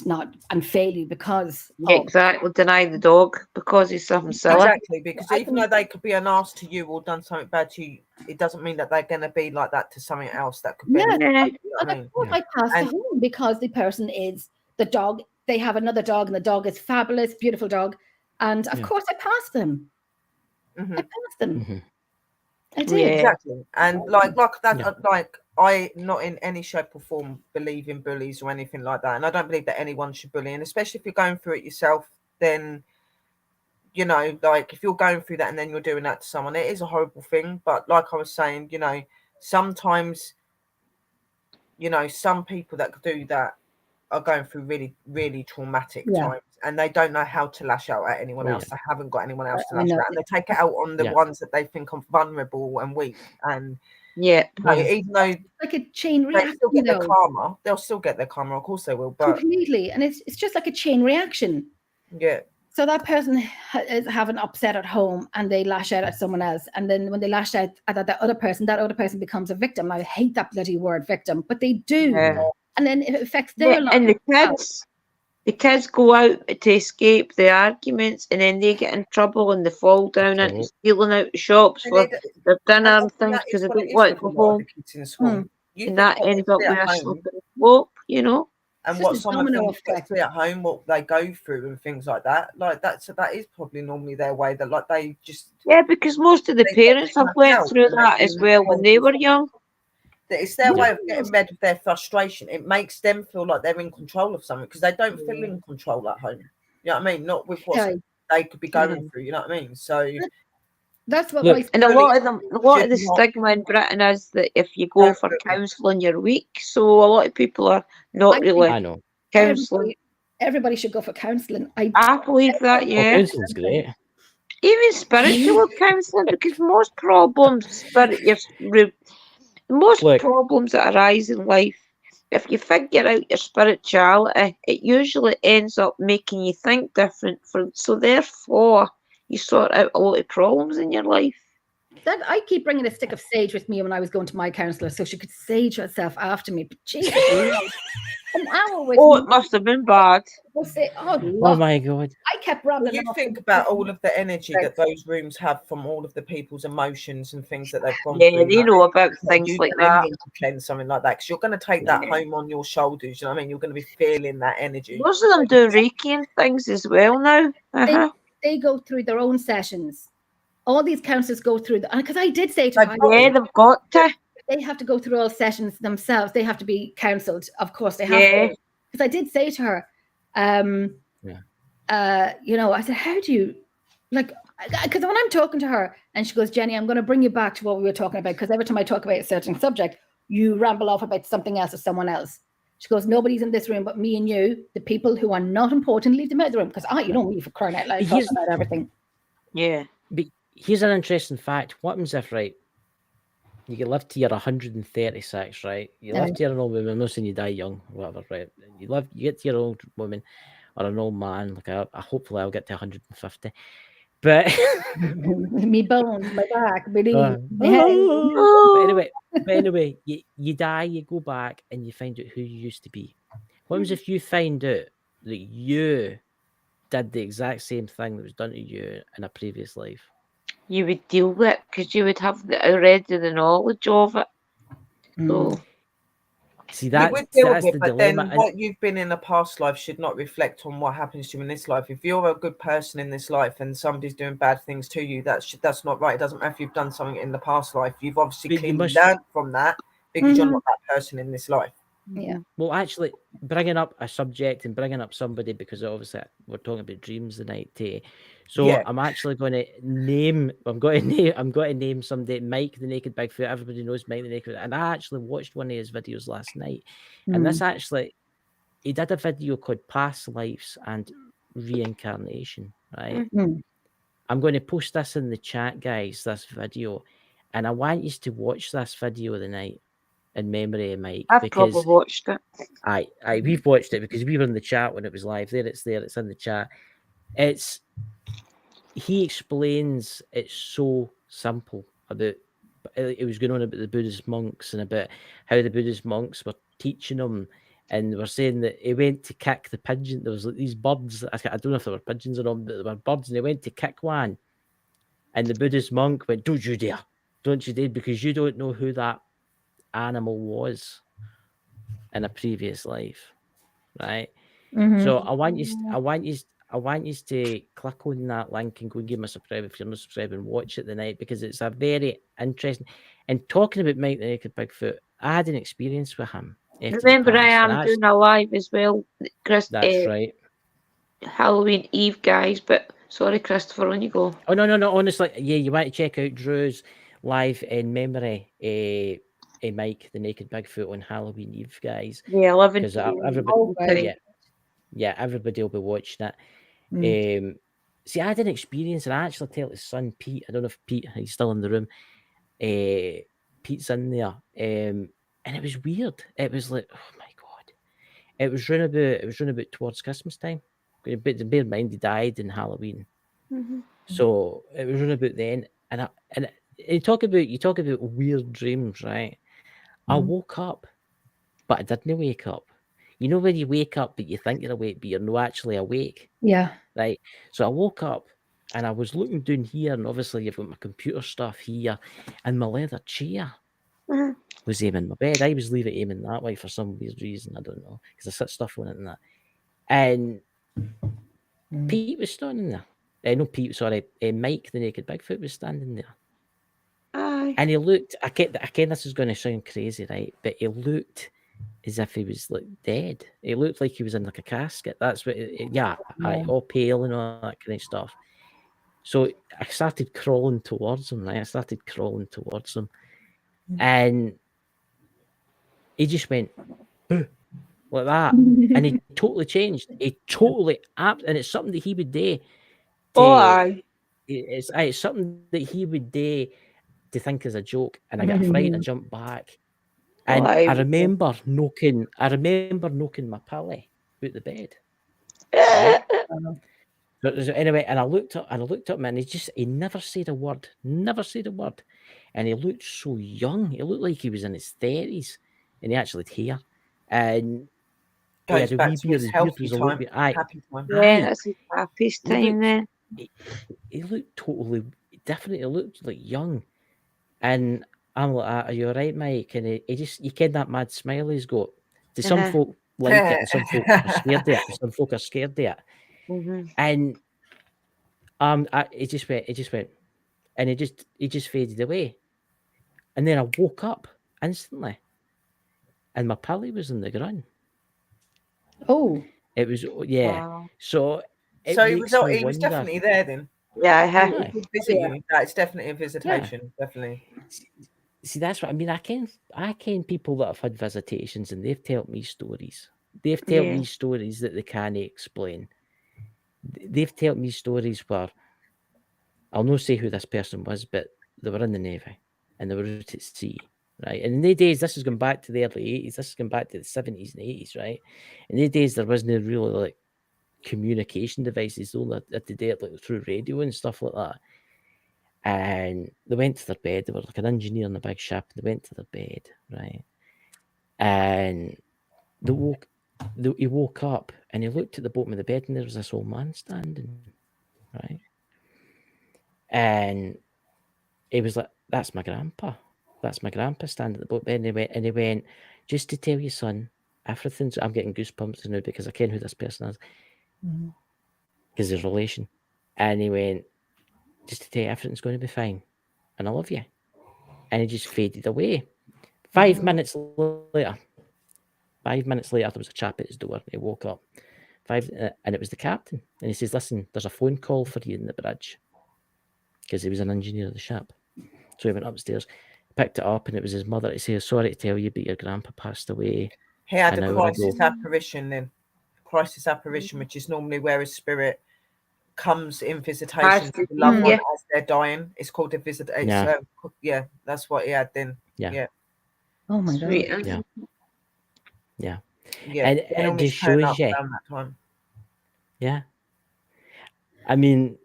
fail you because exactly, deny the dog because he's something silly. Exactly, because even though they could be an arse to you or done something bad to you, it doesn't mean that they're going to be like that to something else that could be. I passed the home because the person is the dog. They have another dog, and the dog is fabulous, beautiful dog, and of course I passed them. I passed them. I did exactly, and like that, like I not in any shape or form believe in bullies or anything like that, and I don't believe that anyone should bully, and especially if you're going through it yourself, then you know, like if you're going through that and then you're doing that to someone, it is a horrible thing. But like I was saying, you know, sometimes, you know, some people that do that are going through really, really traumatic times, and they don't know how to lash out at anyone else. They haven't got anyone else to lash out, and they take it out on the ones that they think are vulnerable and weak. And even though like a chain reaction, they still get their karma, they'll still get their karma. Of course they will, but completely. And it's just like a chain reaction. Yeah. So that person is having upset at home, and they lash out at someone else, and then when they lash out at that other person becomes a victim. I hate that bloody word, victim, but they do. And then it affects their life. And the kids go out to escape the arguments, and then they get in trouble and they fall down into stealing out the shops for their dinner and things because they don't want to go home. And that ends up with a slippery slope, you know. And what some of them get at home, what they go through and things like that, like that is probably normally their way. That like they just because most of the parents have went through that as well when they were young. It's their way of getting rid of their frustration. It makes them feel like they're in control of something because they don't feel in control at home. You know what I mean? Not with what they could be going through. You know what I mean? So that's what. And a lot of the stigma in Britain is that if you go for counselling, you're weak. So a lot of people are not really counselling. Everybody should go for counselling. I believe that. Yeah, counselling's great. Even spiritual counselling, because most problems, problems that arise in life, if you figure out your spirituality, it usually ends up making you think different. So therefore, you sort out a lot of problems in your life. I keep bringing a stick of sage with me when I was going to my counsellor, so she could sage herself after me. But Jesus, an hour with me. It must have been bad. Oh my God! I kept rambling. You think about all of the energy that those rooms have from all of the people's emotions and things that they've gone through. Yeah, they know about things like that. To cleanse something like that, because you're going to take that home on your shoulders. You know what I mean? You're going to be feeling that energy. Most of them do Reiki and things as well now. They go through their own sessions. All these counsellors go through because I did say to her, they've got to. They have to go through all sessions themselves. They have to be counselled. Of course, they have to. Because I did say to her, you know, I said, how do you, like, because when I'm talking to her and she goes, Jenny, I'm going to bring you back to what we were talking about, because every time I talk about a certain subject, you ramble off about something else or someone else. She goes, nobody's in this room but me and you. The people who are not important, leave them out of the room, because you know me for crying out loud, talking about everything. Yeah. But here's an interesting fact. What happens if, right, you get live to your 136, right? You live to your old woman. I'm not saying you die young, whatever, right? You get to your old woman or an old man. Like hopefully I'll get to 150. But me bones, my back, my knees, my head. But anyway, you die, you go back, and you find out who you used to be. What happens if you find out that you did the exact same thing that was done to you in a previous life? you would deal with it because you would have already the knowledge of it. So See, You would that's deal with the it, but dilemma. then what you've been in a past life should not reflect on what happens to you in this life. If you're a good person in this life and somebody's doing bad things to you, that's not right. It doesn't matter if you've done something in the past life. You've obviously But you clearly must- learned from that because you're not that person in this life. Yeah. Well, actually, bringing up a subject and bringing up somebody, because obviously we're talking about dreams tonight, too. So Yeah. I'm actually going to name. I'm going to name somebody. Mike the Naked Bigfoot. Everybody knows Mike the Naked. And I actually watched one of his videos last night, and this actually, he did a video called "Past Lives and Reincarnation." Right. Mm. I'm going to post this in the chat, guys. This video, and I want you to watch this video tonight in memory of Mike, I've because probably watched it. we've watched it because we were in the chat when it was live. It's in the chat. He explains it's so simple about. It was going on about the Buddhist monks and about how the Buddhist monks were teaching him, and they were saying that he went to kick the pigeon. There was like these birds. I don't know if there were pigeons or not, but there were birds, and he went to kick one, and the Buddhist monk went, "Don't you dare! Don't you dare! Because you don't know who that animal was in a previous life." Right. So I want you to click on that link and go and give me a subscribe if you're not subscribed and watch it tonight, because it's a very interesting. And talking about Mike the Naked Bigfoot, I had an experience with him. After the Remember, I past, and am doing a live as well, Chris. that's right. Halloween Eve, guys. But sorry, Christopher, on you go. Oh no, honestly, yeah, you want to check out Drew's live in memory. Mike the Naked Bigfoot on Halloween Eve, guys. Yeah, 11 Because p.m. everybody, yeah, everybody will be watching it. See, I had an experience, and I actually tell his son Pete. I don't know if Pete, he's still in the room. Pete's in there, and it was weird. It was like, oh my god, it was round about towards Christmas time. But bear in mind, he died in Halloween, so it was round about then. And you talk about weird dreams, right? I woke up, but I didn't wake up. You know when you wake up, but you think you're awake, but you're not actually awake. Yeah. Right. So I woke up and I was looking down here, and obviously you've got my computer stuff here, and my leather chair was aiming my bed. I was leaving it aiming that way for some weird reason. I don't know, because I set stuff on it and that. And Pete was standing there. No, Pete, sorry. Mike the Naked Bigfoot was standing there. Aye. And he looked, I get this is going to sound crazy, right? But he looked as if he was like dead. He looked like he was in like a casket. That's what, all pale and all that kind of stuff. So I started crawling towards him, right? And he just went like that, and he totally changed. And it's something that he would do. Aye. It's something that he would do to think as a joke, and I got a fright and I jumped back. And I remember knocking my pillow out the bed. Right? So anyway, and I looked up, and he never said a word, and he looked so young. He looked like he was in his 30s, and he actually had hair, and he Goes had a back wee to beard. his His beard healthy was a little time, bit. happy time. Yeah, that's his happiest He time looked- then. He looked definitely looked like young, and I'm like, "Are you all right, Mike?" And he can that mad smile he's got. To some folk like it, and some folk are scared of it, and some folk are scared of it. And it just went, and it just faded away. And then I woke up instantly, and my pillow was in the ground. Oh. It was Wow. So So he makes was me was wonder. definitely there then. Yeah, I have. Aye. He did visit you. It's definitely a visitation, definitely. See, that's what I mean. I can people that have had visitations, and they've told me stories. They've told me stories that they can't explain. They've told me stories where I'll not say who this person was, but they were in the Navy and they were out at sea, right? And in the days, this is going back to the early 80s, this is going back to the 70s and 80s, right? In the days, there wasn't really like communication devices, only at the day, like through radio and stuff like that. And they went to their bed. They were like an engineer in a big ship. They went to their bed, right? And he woke up and he looked at the bottom of the bed, and there was this old man standing, right? And he was like, "That's my grandpa. That's my grandpa standing at the boat." And he went, "Just to tell you, son, everything's." I'm getting goosebumps now because I ken who this person is, because there's relation. And he went, "Just to tell you, everything's going to be fine, and I love you." And he just faded away. 5 minutes later, there was a chap at his door. He woke up. And it was the captain. And he says, "Listen, there's a phone call for you in the bridge," because he was an engineer of the ship. So he went upstairs, picked it up, and it was his mother to say, "Sorry to tell you, but your grandpa passed away." He had an a hour crisis ago." apparition then. Crisis apparition, which is normally where a spirit comes in visitation to the loved one as they're dying. It's called a visit. It's, Yeah. That's what he had then. Yeah. Oh my Sweet. God. Yeah. Yeah. Yeah. And They it normally just turn shows up you. around that time. Yeah. I mean,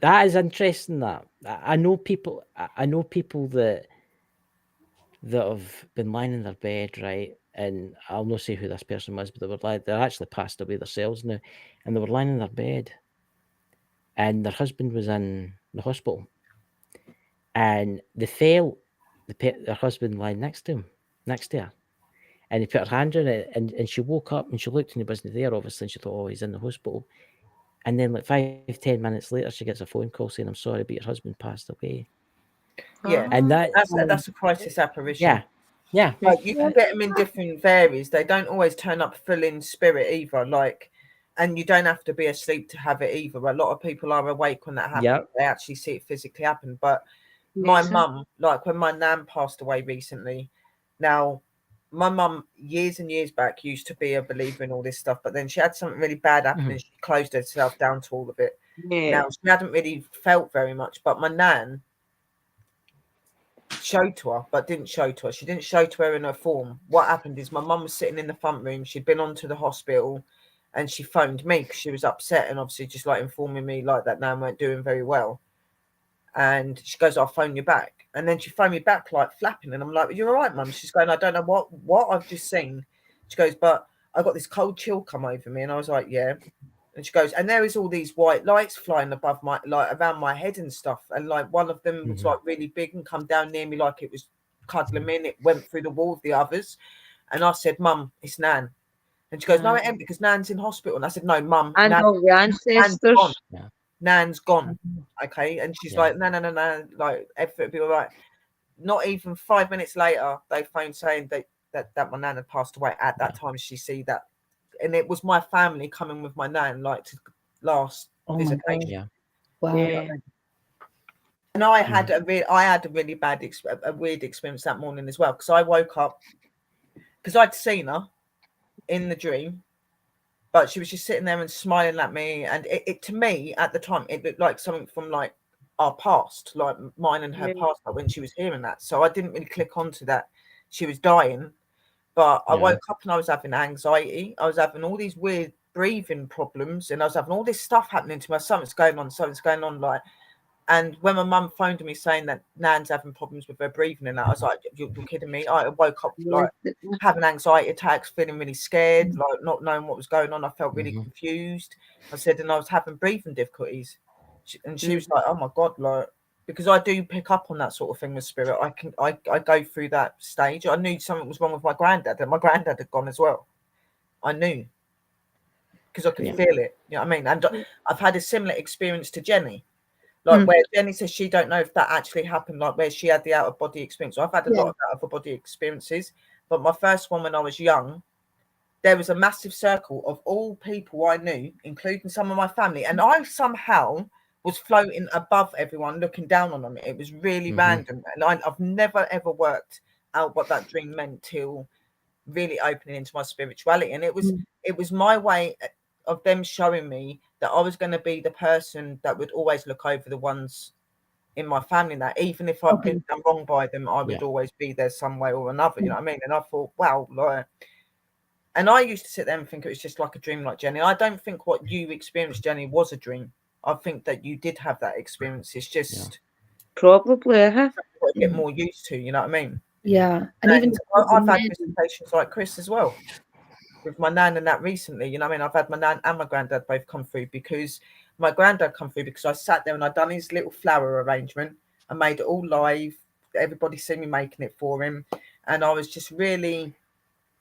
that is interesting. That I know people. I know people that have been lying in their bed, right? And I'll not say who this person was, but they're actually passed away themselves now, and they were lying in their bed, and their husband was in the hospital, and they felt their husband lying next to her, and he put her hand on it, and she woke up and she looked and he wasn't there, obviously, and she thought, "Oh, he's in the hospital." And then like 5-10 minutes later, she gets a phone call saying, "I'm sorry, but your husband passed away." Yeah. And That's a crisis apparition. yeah. But you can get them in different varies. They don't always turn up full in spirit either. And you don't have to be asleep to have it either. A lot of people are awake when that happens. Yep. They actually see it physically happen. But my mum, like when my nan passed away recently, now my mum years and years back used to be a believer in all this stuff, but then she had something really bad happen and she closed herself down to all of it. Yeah. Now she hadn't really felt very much, but my nan showed to her, but didn't show to her. She didn't show to her in her form. What happened is my mum was sitting in the front room. She'd been on to the hospital and she phoned me because she was upset and obviously just like informing me like that Nan weren't doing very well. And she goes, "I'll phone you back." And then she phoned me back like flapping. And I'm like, "You're all right, mum?" She's going, "I don't know what I've just seen." She goes, "But I got this cold chill come over me." And I was like, "Yeah." And she goes, "And there is all these white lights flying above my, like around my head and stuff. And like one of them was like really big and come down near me like it was cuddling me and it went through the wall of the others." And I said, "Mum, it's Nan." And she goes, "No, it ain't because Nan's in hospital." And I said, "No, Mum, And all the ancestors. Nan's gone." Okay. And she's like, no, like everything will be all right. Not even 5 minutes later, they phoned saying that my nan had passed away. At that time, she see that. And it was my family coming with my nan, like to last visitation. Yeah. Wow. Yeah. And I had a really bad, a weird experience that morning as well, because I woke up because I'd seen her in the dream, but she was just sitting there and smiling at me. And it to me at the time, it looked like something from like our past, like mine and her past, like when she was hearing that. So I didn't really click onto that she was dying. But I woke up and I was having anxiety. I was having all these weird breathing problems, and I was having all this stuff happening to me. Something's going on, like. And when my mum phoned me saying that Nan's having problems with her breathing and that, I was like, "You're kidding me." I woke up like having anxiety attacks, feeling really scared, like not knowing what was going on. I felt really confused. I said, and I was having breathing difficulties. And she was like, "Oh my God," like, because I do pick up on that sort of thing with spirit. I go through that stage. I knew something was wrong with my granddad, and my granddad had gone as well. I knew because I could feel it. You know what I mean? And I've had a similar experience to Jenny. Like where Jenny says she don't know if that actually happened, like where she had the out of body experience. So I've had a lot of out of body experiences, but my first one when I was young, there was a massive circle of all people I knew, including some of my family, and I somehow was floating above everyone, looking down on them. It was really random, and I've never ever worked out what that dream meant till really opening into my spirituality, and it was my way of them showing me that I was going to be the person that would always look over the ones in my family, that even if I've been done wrong by them, I would always be there some way or another. You know what I mean? And I thought, wow, like, and I used to sit there and think it was just like a dream, like Jenny. I don't think what you experienced, Jenny, was a dream. I think that you did have that experience. It's just probably to get more used to. You know what I mean? Yeah. And even I've had visitations like Chris as well, with my nan and that recently. You know what I mean? I've had my nan and my granddad both come through, because my granddad come through because I sat there and I'd done his little flower arrangement. I made it all live. Everybody seen me making it for him, and I was just really,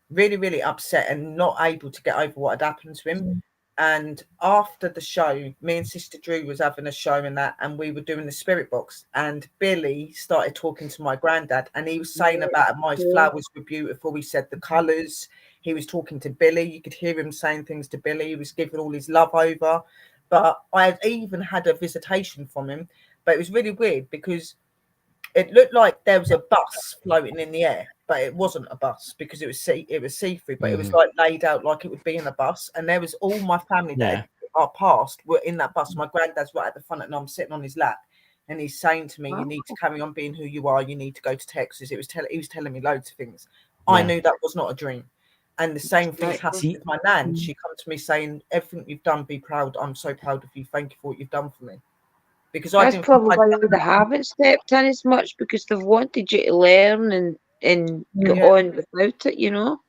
really, really upset and not able to get over what had happened to him. And after the show, me and Sister Drew was having a show and we were doing the spirit box, and Billy started talking to my granddad, and he was saying about my flowers were beautiful. He said the colours. He was talking to Billy. You could hear him saying things to Billy. He was giving all his love over. But I even had a visitation from him. But it was really weird because it looked like there was a bus floating in the air, but it wasn't a bus because it was see-through, but it was like laid out like it would be in a bus. And there was all my family that are past were in that bus. My granddad's right at the front, and I'm sitting on his lap, and he's saying to me, "You need to carry on being who you are. You need to go to Texas." He was telling me loads of things. I knew that was not a dream. And the same thing happened with my nan. She come to me saying, "Everything you've done, be proud. I'm so proud of you. Thank you for what you've done for me." Because I didn't. Probably why they haven't stepped in as much, because they've wanted you to learn and go on without it, you know.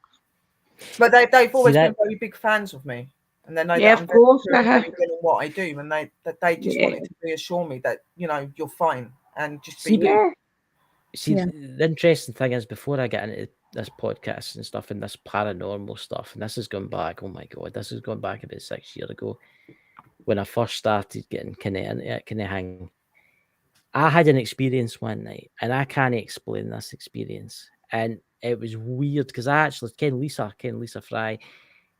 But they've always been very big fans of me, and they know that I'm very good at what I do, and they just wanted to reassure me that, you know, you're fine and just be good. See, the interesting thing is, before I get into this podcast and stuff and this paranormal stuff, and this is going back, oh my God, this is going back about 6 years ago when I first started getting kind of into it, kind of hang. I had an experience one night, and I can't explain this experience, and it was weird because I actually ken Lisa Fry,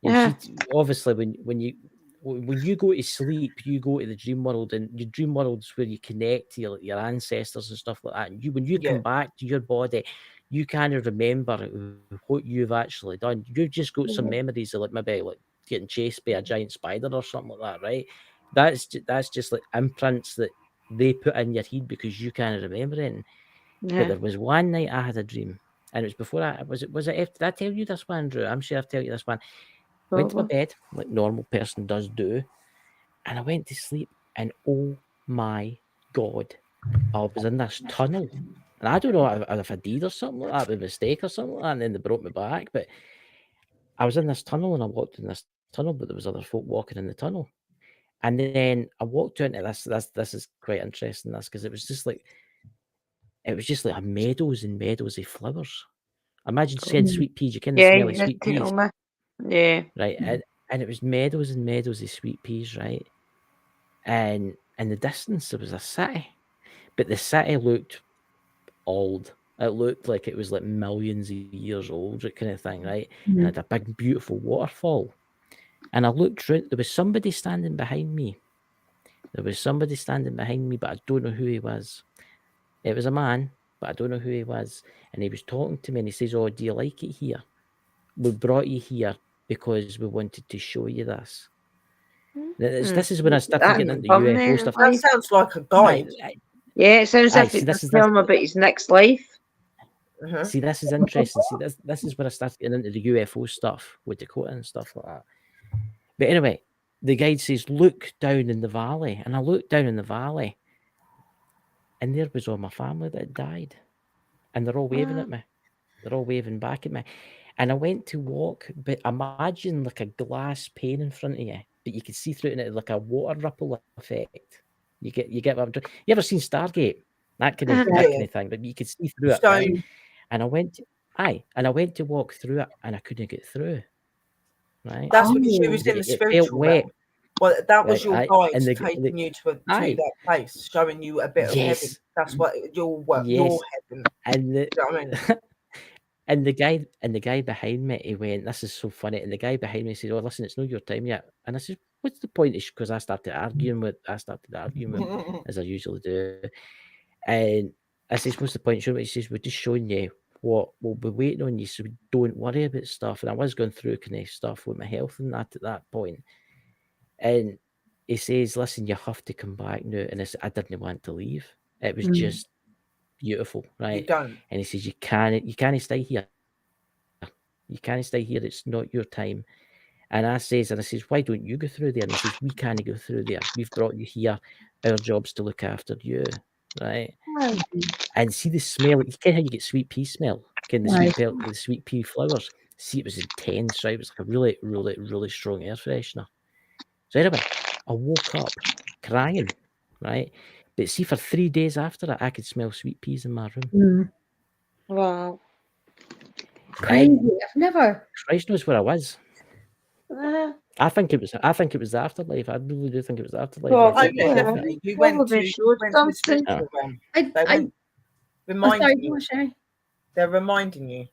and she obviously when you go to sleep, you go to the dream world, and your dream world's where you connect to your ancestors and stuff like that. And when you come back to your body, you kind of remember what you've actually done. You've just got some memories of maybe getting chased by a giant spider or something like that, right? That's just like imprints that they put in your head because you can't remember it. But there was one night I had a dream, and it was before did I tell you this one, Drew? I'm sure I've told you this one. Went to my bed like normal person does do, and I went to sleep, and oh my God, I was in this tunnel, and I don't know if I did or something like that, by mistake or something like that, and then they brought me back. But I was in this tunnel, and I walked in this tunnel, but there was other folk walking in the tunnel. And then I walked into this. This is quite interesting, because it was just like a meadows and meadows of flowers. Imagine saying sweet peas. You kind of smell like sweet peas. Right. And it was meadows and meadows of sweet peas, right? And in the distance there was a city, but the city looked old. It looked like it was like millions of years old, that kind of thing, right? And it had a big, beautiful waterfall. And I looked through. There was somebody standing behind me. But I don't know who he was. It was a man, but I don't know who he was. And he was talking to me, and he says, "Oh, do you like it here? We brought you here because we wanted to show you this." This is when I started getting into UFO stuff. That sounds like a guide. Yeah, it sounds like it's telling him about his next life. See, this is interesting. See, this is when I started getting into the UFO stuff with Dakota and stuff like that. But anyway, the guide says, "Look down in the valley." And I looked down in the valley, and there was all my family that had died. And they're all waving at me. They're all waving back at me. And I went to walk, but imagine like a glass pane in front of you, but you could see through it, like a water ripple effect. You get what I'm doing? You ever seen Stargate? That kind of thing, but you could see through it. Right? And I went to walk through it, and I couldn't get through. Right? That's because you was in the spiritual realm. Well, that was your guide taking you to that place, showing you a bit of heaven. That's what your heaven. And you know what I mean? And the guy behind me, he went, "This is so funny." And the guy behind me said, "Oh, listen, it's not your time yet." And I said, "What's the point?" Because I started arguing with as I usually do. And I says, "What's the point?" He says, "We're just showing you what we'll be waiting on you, so don't worry about stuff." And I was going through kind of stuff with my health and that at that point. And he says, "Listen, you have to come back now." And I didn't want to leave. It was just beautiful, right? You don't. And he says, you can't stay here. You can't stay here. It's not your time. And I says, "Why don't you go through there?" And he says, "We can't go through there. We've brought you here. Our job's to look after you." Right? And see the smell. You can how you get sweet pea smell. The sweet pea flowers. See, it was intense, right? It was like a really, really, really strong air freshener. So anyway, I woke up crying, right? But see, for 3 days after that, I could smell sweet peas in my room. Wow. Crazy. I've never. Christ knows where I was. Uh, I think it was the afterlife. I really do think it was the afterlife. Well, Oh, I think yeah, Yeah. definitely. You went Probably to showed the something. spiritual realm. I They went sorry, reminding go you. on, Sherry. They're reminding you.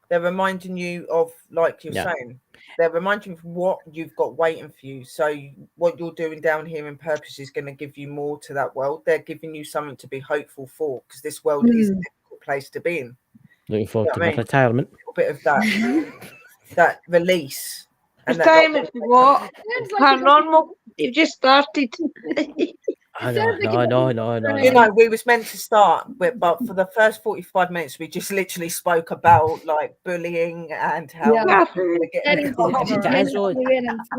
They're reminding you of, like you're Yeah. saying, they're reminding you of what you've got waiting for you. So what you're doing down here in purpose is going to give you more to that world. They're giving you something to be hopeful for, because this world is a difficult place to be in. looking forward You know to what I my mean? retirement. A little bit of that release. And that, Retirement for what? Sounds like you Paranormal. You've just started. Oh, sounds no, like no, you no, no, no, you no. know, we was meant to start, but for the first 45 minutes, we just literally spoke about like bullying and how Yeah. we're going to get That in is the car. But it is all- and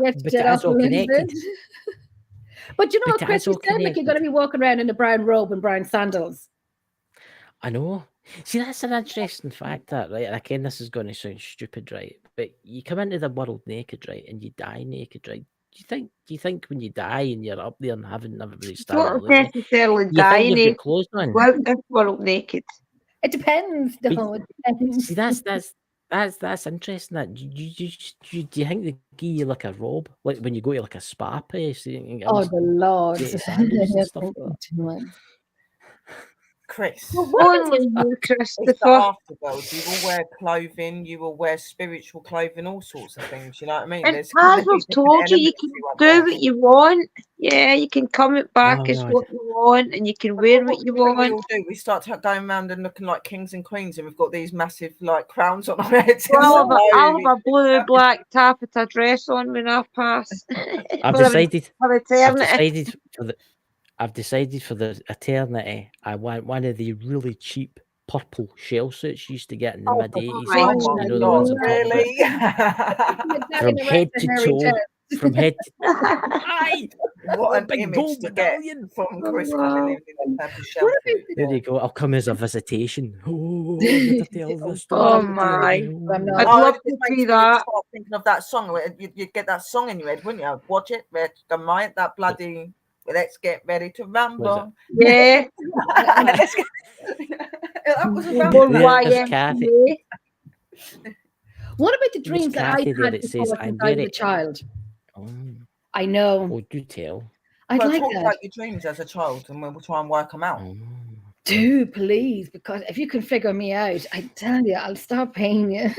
lift but it it up is a all little connected. bit. But you know But what, it Chris, is you all sound like you're going to connected. be walking around in a brown robe and brown sandals. I know. See, that's an interesting fact, that, right? And again, this is going to sound stupid, right? But you come into the world naked, right? And you die naked, right? Do you think when you die and you're up there and having everybody standing Don't looking at necessarily you, die think you've naked. got clothes on? Go out this world naked. It depends, But- though. It depends. See, that's interesting. That do you think they give you like a robe, like when you go to like a spa place? Oh, the Lord. Dirty sandals and stuff like that. Too much. Chris, Only you, it's the Christopher. afterworld. You will wear clothing, you will wear spiritual clothing, all sorts of things. You know what I mean? And There's as gonna be I've different told you, you elements can to up do there. what you want. Yeah, you can come it back Oh, as God. what you want, and you can But wear what you do we want. all do? We start going around and looking like kings and queens, and we've got these massive like crowns on our heads. Well, I'll and have a blue black taffeta dress on when I pass. I've For decided. eternity. I've decided for the eternity, I want one of the really cheap purple shell suits you used to get in the Oh, mid 80s. my Oh my You know the God, ones I'm talking about. really? From head to toe. From head to aye, What the an big image gold to get medallion. from Chris Oh, coming wow. in with a purple shell What suit. There you go. I'll come as a visitation. Oh, I'm going to tell the story. Oh, to my. you. I'm not. I'd Oh, love it to just makes see me that. start thinking of that song. You'd get that song in your head, wouldn't you? Watch it, that bloody. Let's get ready to rumble. Yeah. Let's get... that was a We'll rumble. go There's Kathy. YMCA. What about the There's dreams that I've Kathy there had that before says, since I'm I was very. a child? Oh, I know. oh, do tell. I'd Well, like talk that. about your dreams as a child, and we'll try and work them out. Oh. Do please, because if you can figure me out, I tell you, I'll start paying you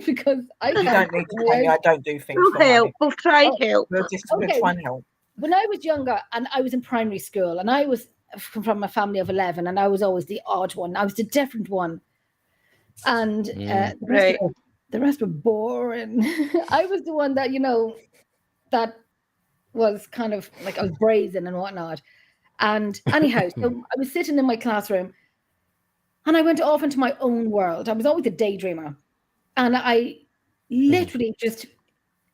because I You can't don't need to figure pay me. out. I don't do things We'll for help. money. We'll try Oh, help. We'll Okay. try and help. When I was younger and I was in primary school and I was from a family of 11 and I was always the odd one. I was the different one. And Right. the rest were boring. I was the one that, that was kind of like I was brazen and whatnot. And anyhow, so I was sitting in my classroom and I went off into my own world. I was always a daydreamer. And I literally just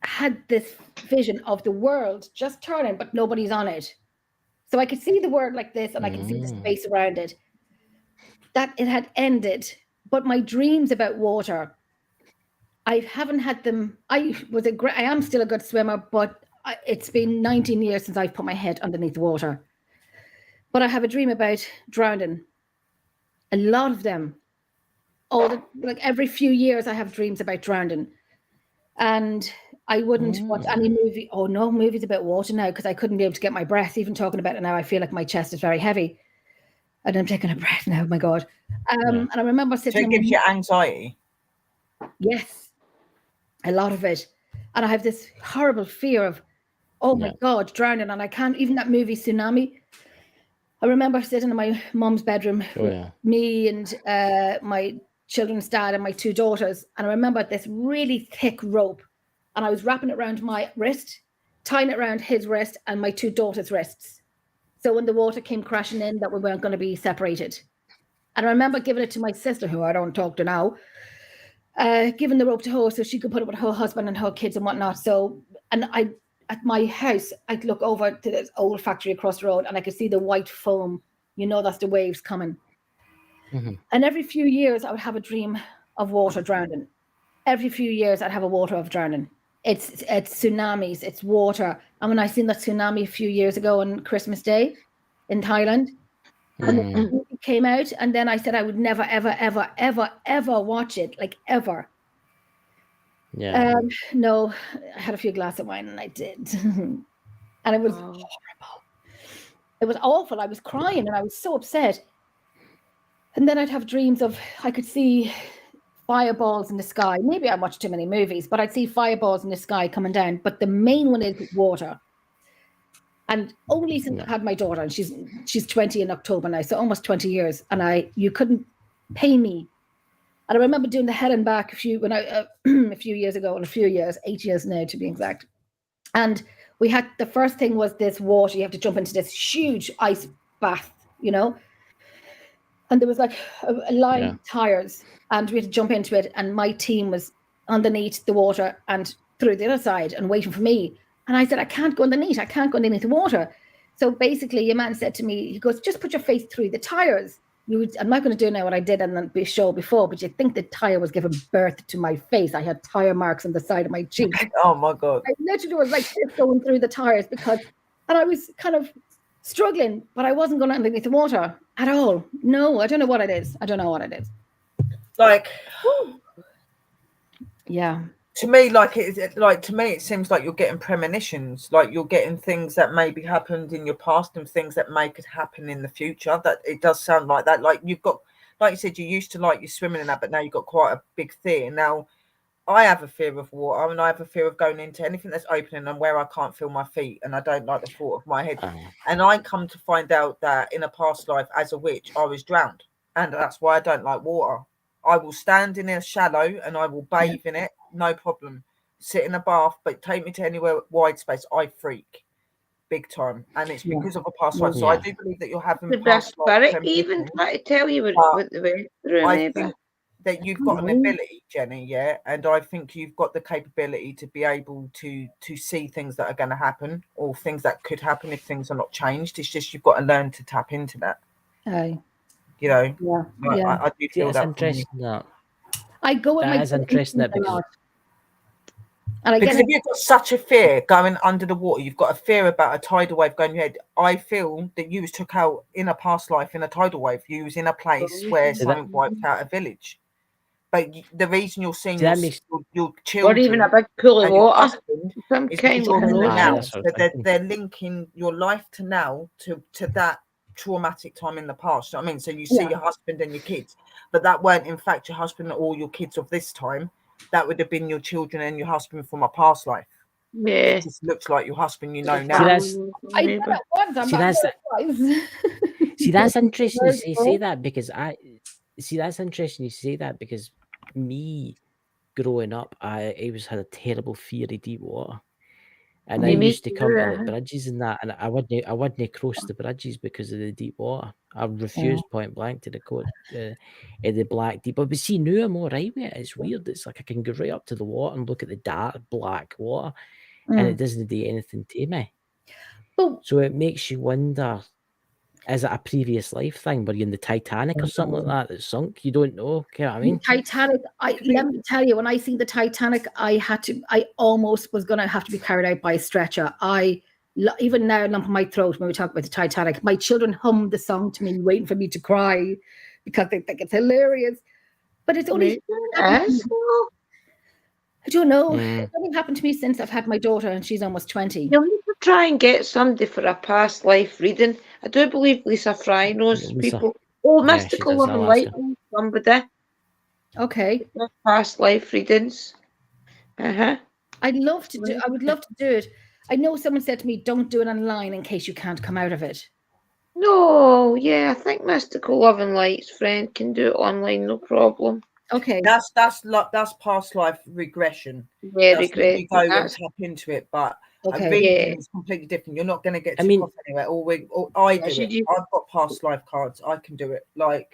had this vision of the world just turning, but nobody's on it. So I could see the world like this and I could see the space around it. That it had ended. But my dreams about water, I haven't had them. I am still a good swimmer, but it's been 19 years since I've put my head underneath the water. But I have a dream about drowning. A lot of them. Every few years I have dreams about drowning. And I wouldn't watch any movie. Oh, no movies about water now because I couldn't be able to get my breath. Even talking about it now, I feel like my chest is very heavy. And I'm taking a breath now, my God. And I remember So sitting... it gives you anxiety? Yes, a lot of it. And I have this horrible fear of, oh my God, drowning. And I can't, even that movie Tsunami, I remember sitting in my mom's bedroom with me and my children's dad and my two daughters. And I remember this really thick rope. And I was wrapping it around my wrist, tying it around his wrist and my two daughters' wrists. So when the water came crashing in, that we weren't going to be separated. And I remember giving it to my sister, who I don't talk to now, giving the rope to her so she could put it with her husband and her kids and whatnot. So, and at my house, I'd look over to this old factory across the road and I could see the white foam. That's the waves coming. Mm-hmm. And every few years, I would have a dream of water drowning. Every few years, I'd have a water of drowning. It's tsunamis, it's water. And when I seen that tsunami a few years ago on Christmas Day in Thailand, And then the movie came out, and then I said I would never, ever, ever, ever, ever watch it, like ever. Yeah. No, I had a few glasses of wine, and I did, and it was horrible. It was awful. I was crying, and I was so upset. And then I'd have dreams of I could see fireballs in the sky. Maybe I watched too many movies, but I'd see fireballs in the sky coming down. But the main one is water. And only since I had my daughter, and she's 20 in October now, so almost 20 years, and you couldn't pay me. And I remember doing the head and back a few years ago, and 8 years now to be exact. And we had the first thing was this water. You have to jump into this huge ice bath, and there was like a line of tires, and we had to jump into it. And my team was underneath the water and through the other side and waiting for me. And I said, I can't go underneath. I can't go underneath the water. So basically, your man said to me, he goes, just put your face through the tires. I'm not going to do now what I did on the show before, but you'd think the tire was giving birth to my face. I had tire marks on the side of my cheek. Oh my God. I literally was like going through the tires and I was kind of struggling, but I wasn't going underneath the water at all. No, I don't know what it is. Like, yeah. To me, it seems like you're getting premonitions, like you're getting things that maybe happened in your past and things that may could happen in the future. That it does sound like that. Like you've got, like you said, you used to like your swimming and that, but now you've got quite a big fear. Now, I have a fear of water, and I have a fear of going into anything that's opening and where I can't feel my feet, and I don't like the thought of my head. And I come to find out that in a past life as a witch, I was drowned, and that's why I don't like water. I will stand in a shallow and I will bathe in it, no problem. Sit in a bath, but take me to anywhere wide space, I freak big time, and it's because of a past life. So I do believe that you're having the best spirit even try to tell you what the way through. I think that you've got an ability, Jenny, and I think you've got the capability to be able to see things that are going to happen or things that could happen if things are not changed. It's just you've got to learn to tap into that. Aye. I do feel that's that. Interesting. That I go with that is interesting. That because if you've got such a fear going under the water, you've got a fear about a tidal wave going your head. I feel that you was took out in a past life in a tidal wave. You was in a place where something wiped out a village. But the reason you're seeing your children, or even a big pool of water, some kind of now. So they're linking your life to now to that traumatic time in the past. You know what I mean? So you see your husband and your kids, but that weren't in fact your husband or your kids of this time. That would have been your children and your husband from a past life. Yeah, it just looks like your husband. Now. See, that's interesting. You say that because that's interesting. You say that because me growing up, I always had a terrible fear of deep water. And I used to come to the bridges and that, and I wouldn't cross the bridges because of the deep water. I refused point blank to the black deep. But see, now I'm all right with it. It's weird. It's like I can go right up to the water and look at the dark black water, and it doesn't do anything to me. So it makes you wonder: is it a previous life thing? Were you in the Titanic or something like that sunk? You don't know. You know what I mean? Titanic. Let me tell you, when I seen the Titanic, I almost was going to have to be carried out by a stretcher. Even now, lump in my throat when we talk about the Titanic. My children hum the song to me, waiting for me to cry because they think it's hilarious. But it's only. I don't know. It's only happened to me since I've had my daughter, and she's almost 20. You'll need to try and get somebody for a past life reading. I do believe Lisa Fry knows people. Oh, mystical love and light, somebody. Okay. Past life readings. I would love to do it. I know someone said to me, "Don't do it online in case you can't come out of it." No, I think mystical love and light's friend can do it online, no problem. Okay, that's past life regression. Regression. You go and tap into it, but a reading is completely different. You're not going to get off anywhere. I do it. I've got past life cards. I can do it. Like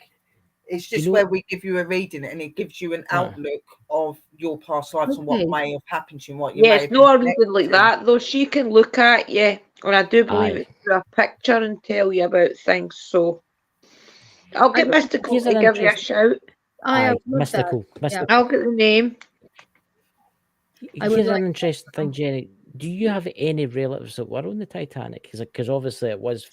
it's just where we give you a reading, and it gives you an outlook of your past lives and what may have happened to you, what you may have no reading like that though. She can look at you, and I do believe it's through a picture and tell you about things. So I'll get Mystical to give you a shout. Mystical. I'll get the name. Here's an interesting thing, Jenny. Do you have any relatives that were on the Titanic? Because obviously it was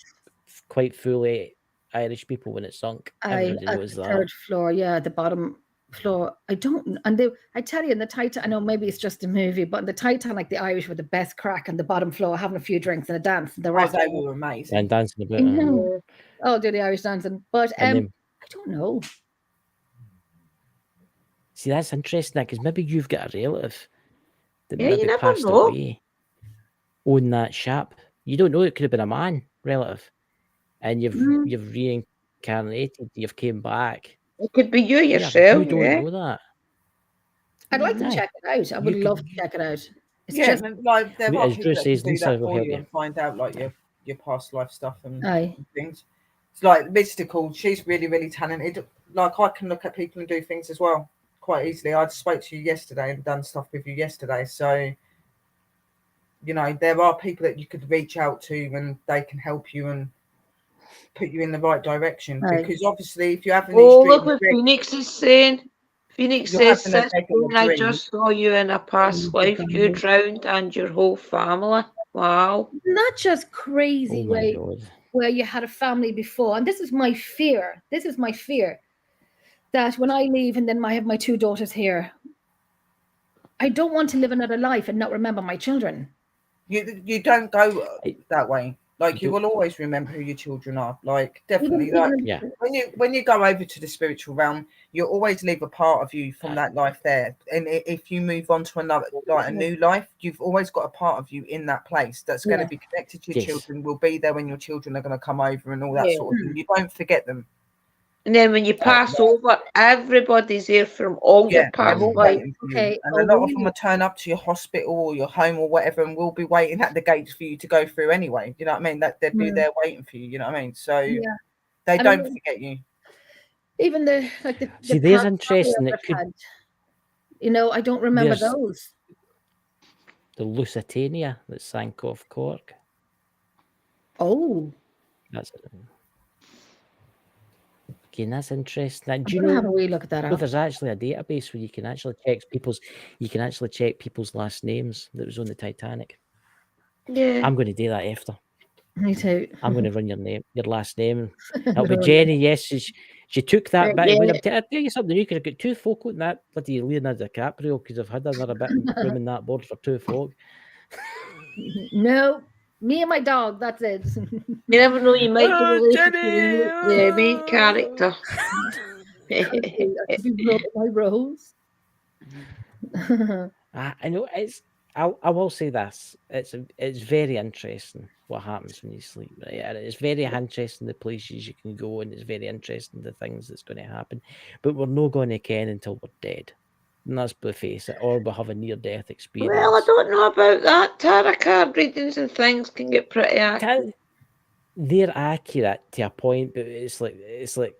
quite fully Irish people when it sunk. At Everybody knows the that. third floor, yeah, the bottom floor. I don't, and I tell you, in the Titanic, I know maybe it's just a movie, but in the Titanic, the Irish were the best crack on the bottom floor, having a few drinks and a dance. And the rest They were amazing. And dancing I about. know. Oh, do the Irish dancing, but And then, I don't know. see, that's interesting because maybe you've got a relative that Yeah, you maybe never passed know. away on that ship. You don't know, it could have been a man relative, and you've reincarnated, you've came back. It could be you Yeah, yourself. you don't Yeah. know that. I'd like to Aye. check it out. I would You love could- to check it out. It's Yeah, just, and, like there are as people Drew that says, can do Lisa that will for help you you. and find out like your past life stuff and aye. things. It's like mystical. She's really, really talented. Like I can look at people and do things as well quite easily. I spoke to you yesterday and done stuff with you yesterday. So, you know, there are people that you could reach out to and they can help you and put you in the right direction. Aye. Because obviously, if you're having Oh, these look dreams, what Phoenix is saying. Phoenix You're says, having a "Sis, regular I dream. just saw you in a past life. You drowned and your whole family. Wow." Not just crazy Oh my way God. where you had a family before, and this is my fear. This is my fear that when I leave and then I have my two daughters here, I don't want to live another life and not remember my children. You don't go that way. Like you don't- will always remember who your children are. Like definitely. Like Yeah. when you go over to the spiritual realm, you'll always leave a part of you from that life there. And if you move on to another, like a new life, you've always got a part of you in that place that's going to be connected to your Yes. children. Will be there when your children are going to come over and all that Yeah. sort of thing. You don't forget them. And then when you pass over, everybody's here from all your Yeah, past they're all life. waiting for you. Okay, And oh, a lot of really? them will turn up to your hospital or your home or whatever and will be waiting at the gates for you to go through anyway. You know what I mean? That they'd be there waiting for you, you know what I mean? So Yeah. they And don't forget you. Even the See, there's past interesting. lives It I've could had, you know, I don't remember There's- those. the Lusitania that sank off Cork. Oh, That's it. Again, that's interesting. I'm Do you gonna have a know? wee look at that Well, up. there's actually a database where you can actually check people's last names that was on the Titanic. Yeah. I'm going to do that after. Me too. I'm going to run your last name. It'll be Jenny. Yes, she took that bit. Yeah. I'll tell you something. You could have got two folk on that bloody Leonardo DiCaprio because I've had another bit of room in that board for two folk. No, me and my dog. That's it. You never know, you might be Oh, related Jenny! to the main character. I could be rubbing my rose. I know it's. I will say this. It's very interesting what happens when you sleep. Right? And it's very interesting the places you can go, and it's very interesting the things that's going to happen. But we're not going to ken until we're dead. And that's the face it, or we have a near-death experience. Well, I don't know about that. Tarot card readings and things can get pretty accurate. They're accurate to a point, but it's like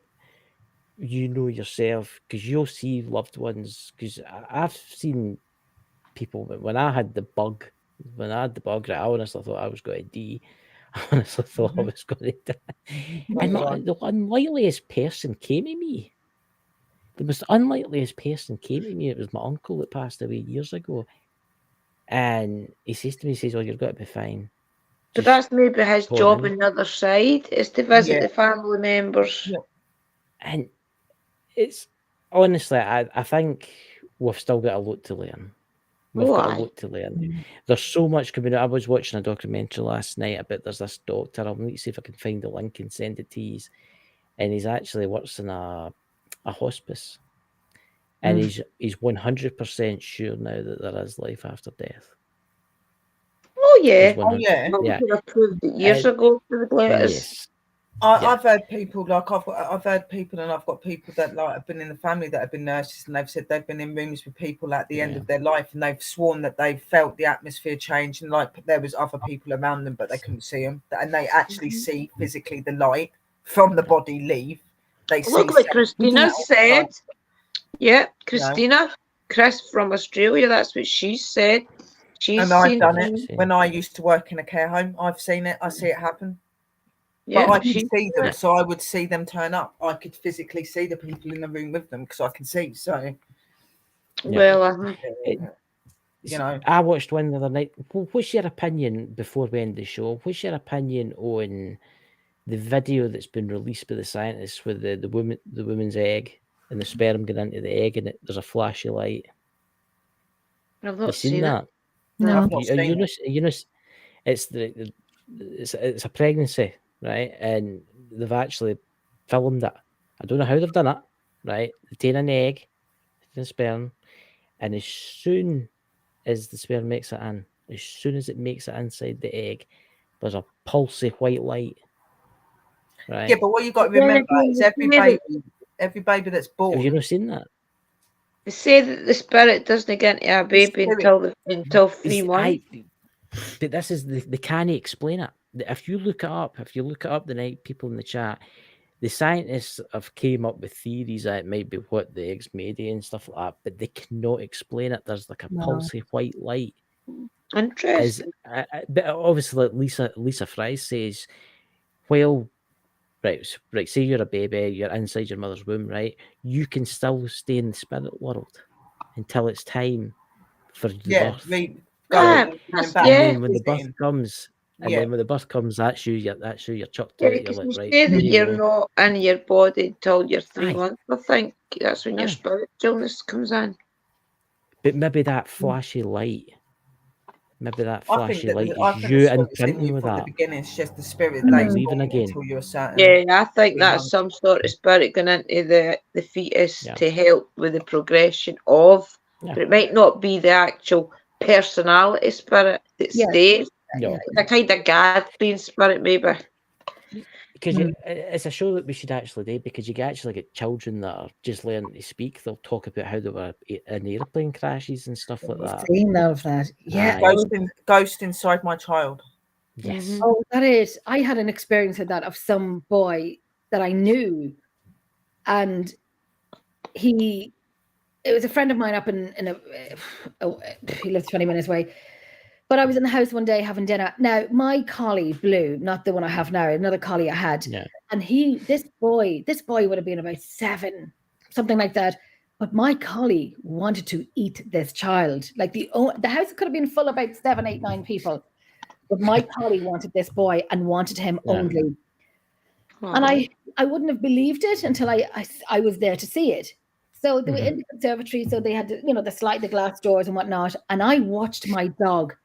you know yourself because you'll see loved ones. Because I've seen people when I had the bug. When I had the bug, I honestly thought I was going to die. I honestly thought I was going to die. And the unlikeliest person came to me. The most unlikeliest person came to me. It was my uncle that passed away years ago. And he says to me, he says, "Oh, you're going to be fine." So that's maybe his go job in. on the other side, is to visit Yeah. the family members. Yeah. And it's honestly, I think we've still got a lot to learn. We've Oh, got aye. a lot to learn. There's so much coming out. I was watching a documentary last night about there's this doctor. I'll need to see if I can find the link and send it to you. And he's actually works in a hospice. And he's 100% sure now that there is life after death. Oh, yeah. Oh, yeah. Well, we Yeah. could have proved it years ago to the letters. Yes. I've heard people like I've heard people and I've got people that like have been in the family that have been nurses and they've said they've been in rooms with people at the end of their life and they've sworn that they felt the atmosphere change and like there was other people around them but they couldn't see them and they actually see physically the light from the body leave. They Look see what Christina said. Yeah, Christina, Chris from Australia, that's what she said. She's and I've seen done it when I used to work in a care home. I've seen it. I see it happen. Yeah, but I could see them, so I would see them turn up. I could physically see the people in the room with them because I can see. So, well, you know, I watched one the other night. What's your opinion before we end the show? What's your opinion on the video that's been released by the scientists with the woman's egg and the sperm going into the egg, and there's a flashy light. I've You not seen seen it. that? No. I've not seen it. It's it's a pregnancy, right? And they've actually filmed it. I don't know how they've done it, right? They take an egg, the sperm, and as soon as the sperm makes it in, as soon as it makes it inside the egg, there's a pulsy white light. Right? Yeah, but what you got to But then remember again, is they every baby that's Have born, you not seen that? They say that the spirit doesn't get into a baby spirit. until 3 months. But this is they can't explain it. If you look it up, the night people in the chat, the scientists have came up with theories that it might be what the eggs made of and stuff like that, but they cannot explain it. There's like a pulsy white light. Interesting. But obviously, like Lisa Fry says, well, right, say you're a baby, you're inside your mother's womb, right? You can still stay in the spirit world until it's time for the birth. And then when the birth comes, then when the birth comes, that's you. You're chucked out. You're like, you right. say that there you you're go. not in your body until you're 3 Aye. months. I think that's when your Aye. spiritualness comes in. But maybe that flashy light. Maybe that I think flashy that light I is think you the spirit's in imprinting you with from the that. beginning. It's just the spirit And lays leaving dormant again. until you're certain. Yeah, I think 3 that's months. some sort of spirit going into the fetus Yeah. to help with the progression of. Yeah. But it might not be the actual personality spirit that Yes. stays. No. It's a kind of God-being spirit, maybe. Because it's a show that we should actually do, because you can actually get children that are just learning to speak. They'll talk about how they were in airplane crashes and stuff like that. Seen of that. Yeah. Aye. Ghost inside my child. Yes. Mhm. Oh, that is. I had an experience with that of some boy that I knew, and it was a friend of mine up in he lives 20 minutes away. But I was in the house one day having dinner. Now, my collie, Blue, not the one I have now, another collie I had. Yeah. And this boy would have been about 7, something like that. But my collie wanted to eat this child. Like the house could have been full of about 7, 8, 9 people. But my collie wanted this boy and wanted him Yeah. only. And I wouldn't have believed it until I was there to see it. So they were in the conservatory, so they had the glass doors and whatnot. And I watched my dog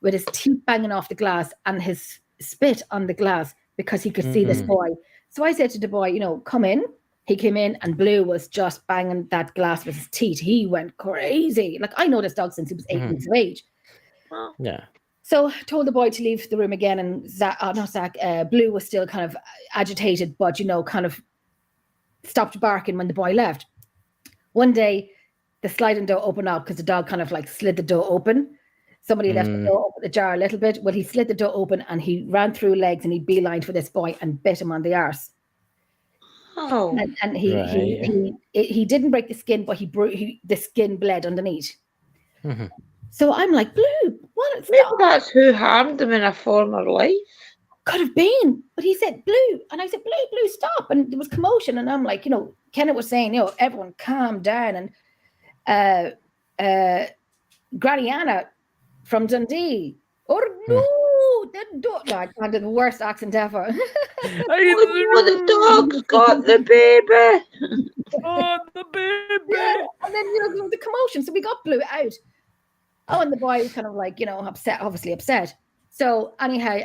with his teeth banging off the glass and his spit on the glass because he could see this boy. So I said to the boy, come in. He came in and Blue was just banging that glass with his teeth. He went crazy. Like, I know this dog since he was 8 weeks of age. Yeah. So I told the boy to leave the room again, and Blue was still kind of agitated, but, kind of stopped barking when the boy left. One day, the sliding door opened up because the dog kind of like slid the door open. Somebody left the door open, ajar a little bit. Well, he slid the door open and he ran through legs and he beelined for this boy and bit him on the arse. Oh. And he didn't break the skin, but the skin bled underneath. Mm-hmm. So I'm like, Blue, what? Maybe that's who harmed him in a former life. Could have been. But he said, Blue. And I said, Blue, stop. And there was commotion. And I'm like, Kenneth was saying, everyone calm down. And Granny Anna from Dundee. Oh, no. I can't do the worst accent ever. The dog's got the baby. Oh, the baby. Yeah. And then, there was a commotion. So we got Blue out. Oh, and the boy was kind of like, obviously upset. So anyhow,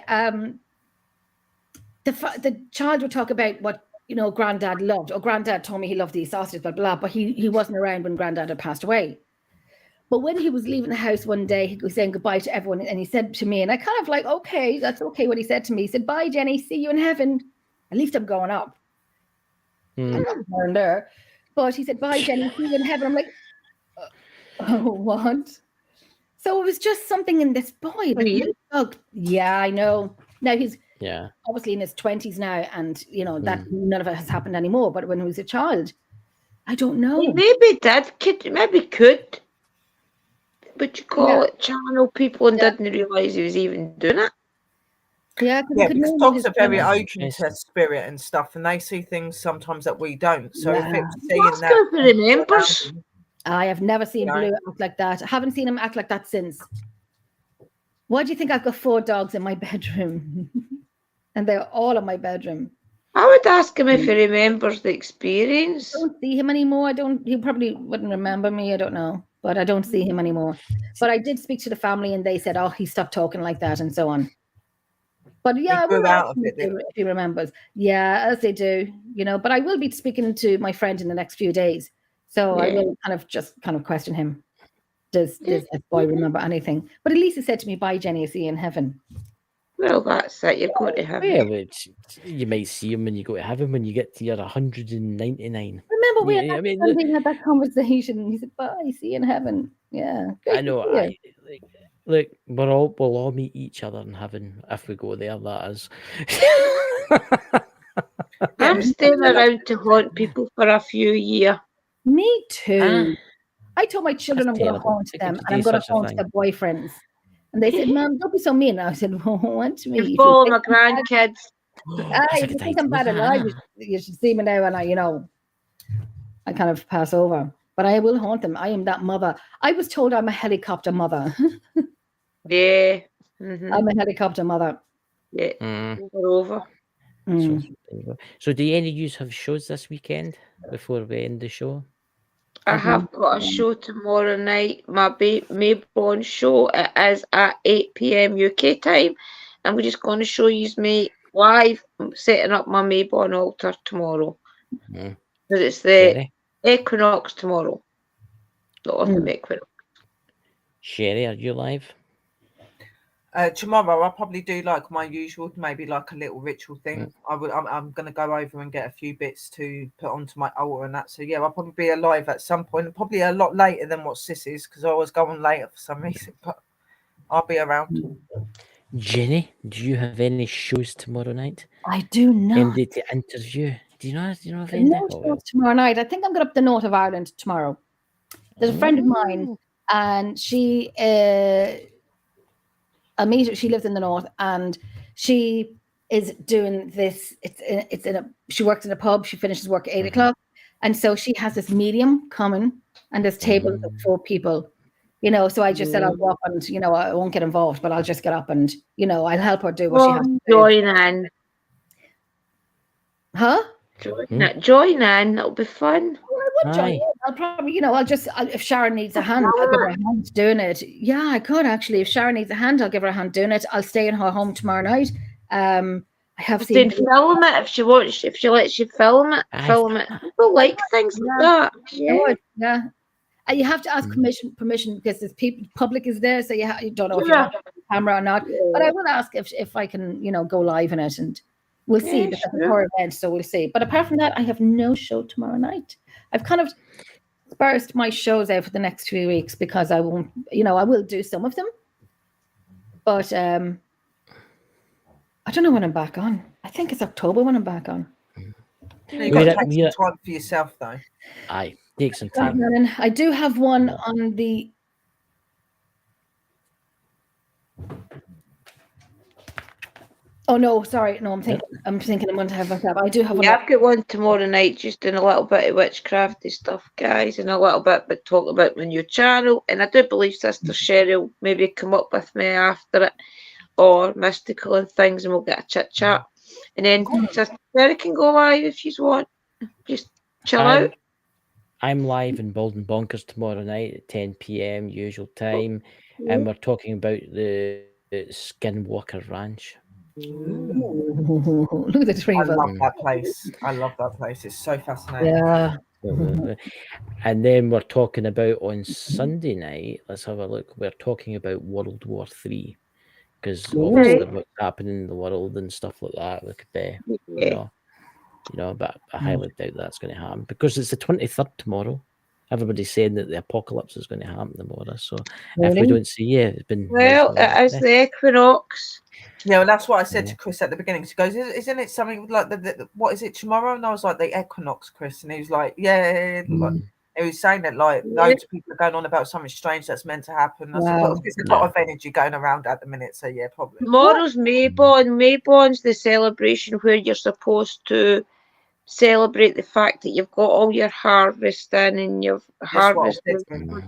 the child would talk about what, Granddad loved. Or Granddad told me he loved these sausages, blah, blah, but he wasn't around when Granddad had passed away. But when he was leaving the house one day, he was saying goodbye to everyone. And he said to me, and I kind of like, okay, that's okay what he said to me. He said, bye, Jenny, see you in heaven. At least I'm going up. I'm not going there. But he said, bye, Jenny, see you in heaven. I'm like, oh, what? So it was just something in this boy. Yeah, I know. Now he's obviously in his 20s now, and that none of it has happened anymore. But when he was a child, I don't know. He maybe could. But you call it channel people and didn't realise he was even doing it. Yeah, because dogs are very open to spirit and stuff, and they see things sometimes that we don't. So if it's seeing that, remembers. I have never seen Blue act like that. I haven't seen him act like that since. Why do you think I've got 4 dogs in my bedroom? and they're all in my bedroom. I would ask him if he remembers the experience. I don't see him anymore. He probably wouldn't remember me. I don't know, but I don't see him anymore. But I did speak to the family, and they said, "Oh, he stopped talking like that," and so on. But yeah, I will ask him if he remembers. Yeah, as they do, But I will be speaking to my friend in the next few days, so I will kind of question him. Does this boy remember anything? But at least he said to me, "Bye, Jenny. I'll see you in heaven." Well, that's it. You're going to heaven. Yeah, but you might see him when you go to heaven when you get to your 199. Remember, we had that conversation. He said, "Bye, see you in heaven." Yeah, I know. Look, we'll all meet each other in heaven if we go there. That is. I'm staying around to haunt people for a few years. Me too. I told my children I'm going to haunt them, and I'm going to haunt their boyfriends. And they said, "Mom, don't be so mean." I said, "Well, haunt me." You follow my grandkids. If you think I'm bad alive, you should see me now, and I kind of pass over. But I will haunt them. I am that mother. I was told I'm a helicopter mother. Yeah. I'm a helicopter mother. Yeah. Over. So do any of you have shows this weekend before we end the show? I have got a show tomorrow night, my Mayborn show. It is at 8 p.m. UK time. And we're just going to show you me live setting up my Mayborn altar tomorrow. Because it's the equinox tomorrow. The autumn equinox. Sherry, are you live? Tomorrow I'll probably do like my usual, maybe like a little ritual thing. I'm going to go over and get a few bits to put onto my altar and that. So yeah, I'll probably be alive at some point, probably a lot later than what Sis is, because I always go on later for some reason, but I'll be around. Jenny, do you have any shows tomorrow night? I do not. MD to interview. Do you know of any? No shows tomorrow night. I think I'm going up the north of Ireland tomorrow. There's a friend of mine, and she I meet her. She lives in the north, and she is doing this. She works in a pub. She finishes work at 8 o'clock, and so she has this medium coming, and there's tables of 4 people. So I just said I'll go up and I won't get involved, but I'll just get up and I'll help her do what she has to do. Join in. Huh? Join in. It'll be fun. I would join in. I'll probably, if Sharon needs a hand, I'll give her a hand doing it. Yeah, I could actually. If Sharon needs a hand, I'll give her a hand doing it. I'll stay in her home tomorrow night. I have seen. Film it if she wants. If she lets you film it, film it. People like things like that. Yeah. You have to ask permission because there's public is there, so you don't know if you have a camera or not. Yeah. But I will ask if I can, go live in it, and we'll see. Because it's her event, so we'll see. But apart from that, I have no show tomorrow night. I've kind of dispersed my shows out for the next 3 weeks because I won't, I will do some of them, but I don't know when I'm back on. I think it's October when I'm back on. You've got to take some time for yourself, though. Aye. Take some time. I do have one on the. Oh no! Sorry, no. I'm thinking I'm going to have myself. I do have one. Yeah, I've got one tomorrow night, just doing a little bit of witchcrafty stuff, guys, and a little bit, but talk about my new channel. And I do believe Sister Sherry will maybe come up with me after it, or mystical and things, and we'll get a chit chat. And then Sister Sherry can go live if you want. Just chill out. I'm live in Bald and Bonkers tomorrow night at 10 p.m. usual time, and we're talking about the Skinwalker Ranch. Look at the tree. I love that place. It's so fascinating. Yeah. And then we're talking about on Sunday night. Let's have a look. We're talking about World War III because obviously what's happening in the world and stuff like that. Look at there, but I highly doubt that's going to happen because it's the 23rd tomorrow. Everybody's saying that the apocalypse is going to happen tomorrow. So if we don't see it, it's been it is the equinox. Yeah, well, that's what I said to Chris at the beginning. She goes, "Isn't it something like what is it tomorrow?" And I was like, "The equinox, Chris." And he was like, "Yeah." He was saying that loads of people are going on about something strange that's meant to happen. I said, well, there's a lot of energy going around at the minute, so yeah, probably. Tomorrow's Mayborn. Mayborn's the celebration where you're supposed to celebrate the fact that you've got all your harvest in and you've harvested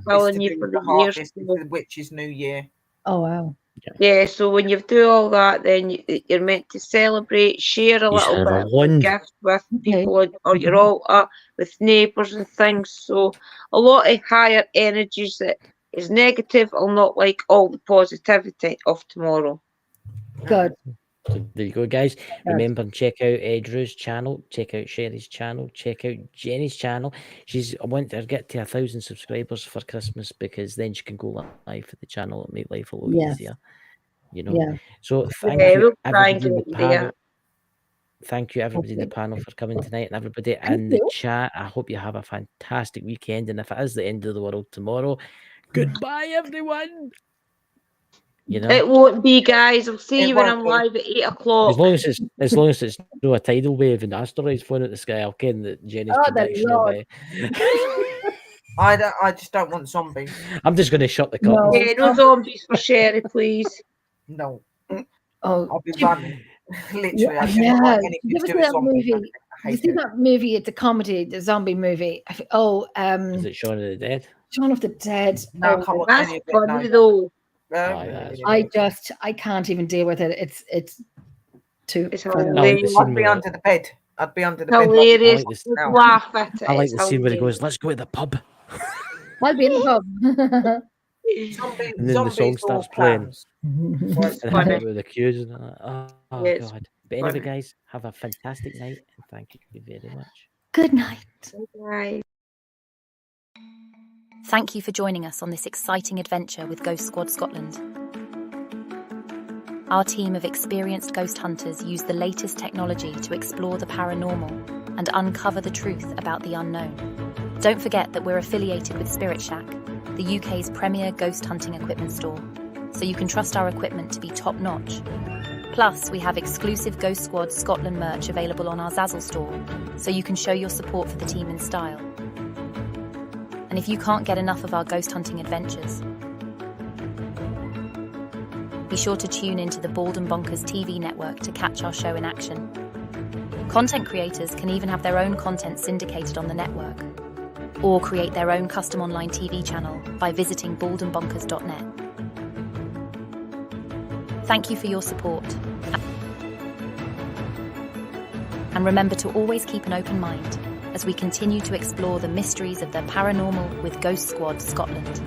filling you for the harvest, the witch's new year. Oh wow. Yeah, so when you do all that, then you're meant to celebrate, share a little share bit a of a wand. gift with people or your altar, with neighbours and things. So a lot of higher energies that is negative will not like all the positivity of tomorrow. Good. So there you go, guys. Remember, check out Drew's channel, check out Sherry's channel, check out Jenny's channel. I want her to get to 1,000 subscribers for Christmas, because then she can go live for the channel and make life a lot easier. You know. Yeah. So thank Yeah, you we'll try and everybody in get the you there. panel. Thank you everybody in the panel for coming tonight, and everybody Thank in the you. chat. I hope you have a fantastic weekend, and if it is the end of the world tomorrow, goodbye everyone. You know, It won't be, guys. I'll see It you when won't I'm be. live at 8 o'clock. as long as it's no a tidal wave and asteroids flying at the sky, I'll ken that Jenny's Oh, the prediction Lord. I just don't want zombies. I'm just going to shut the No. curtains. Yeah, no zombies for Sherry, please. No, Oh, I'll be running. Literally, I do yeah. not like anything You to ever do see with that zombies. movie? I You hate see it. that movie? It's a comedy, the zombie movie. Is it Shaun of the Dead? Shaun of the Dead. No, I Oh, can't watch That's any of it. funny, No. though. I can't even deal with it. It's too It's funny. hilarious. I'd be under the bed. I'd be under the bed. Hilarious. I like this- Just now. laugh at it. I like It's the scene where he hilarious. goes, "Let's go to the pub," I'll be in the pub. and then the song starts playing, It's and funny. hit with the cues. And oh Yeah, it's god! But anyway, funny. guys, have a fantastic night, and thank you very much. Good night. Bye. Thank you for joining us on this exciting adventure with Ghost Squad Scotland. Our team of experienced ghost hunters use the latest technology to explore the paranormal and uncover the truth about the unknown. Don't forget that we're affiliated with Spirit Shack, the UK's premier ghost hunting equipment store, so you can trust our equipment to be top-notch. Plus, we have exclusive Ghost Squad Scotland merch available on our Zazzle store, so you can show your support for the team in style. And if you can't get enough of our ghost hunting adventures, be sure to tune into the Bald and Bonkers TV network to catch our show in action. Content creators can even have their own content syndicated on the network, or create their own custom online TV channel by visiting baldandbonkers.net. Thank you for your support. And remember to always keep an open mind as we continue to explore the mysteries of the paranormal with Ghost Squad Scotland.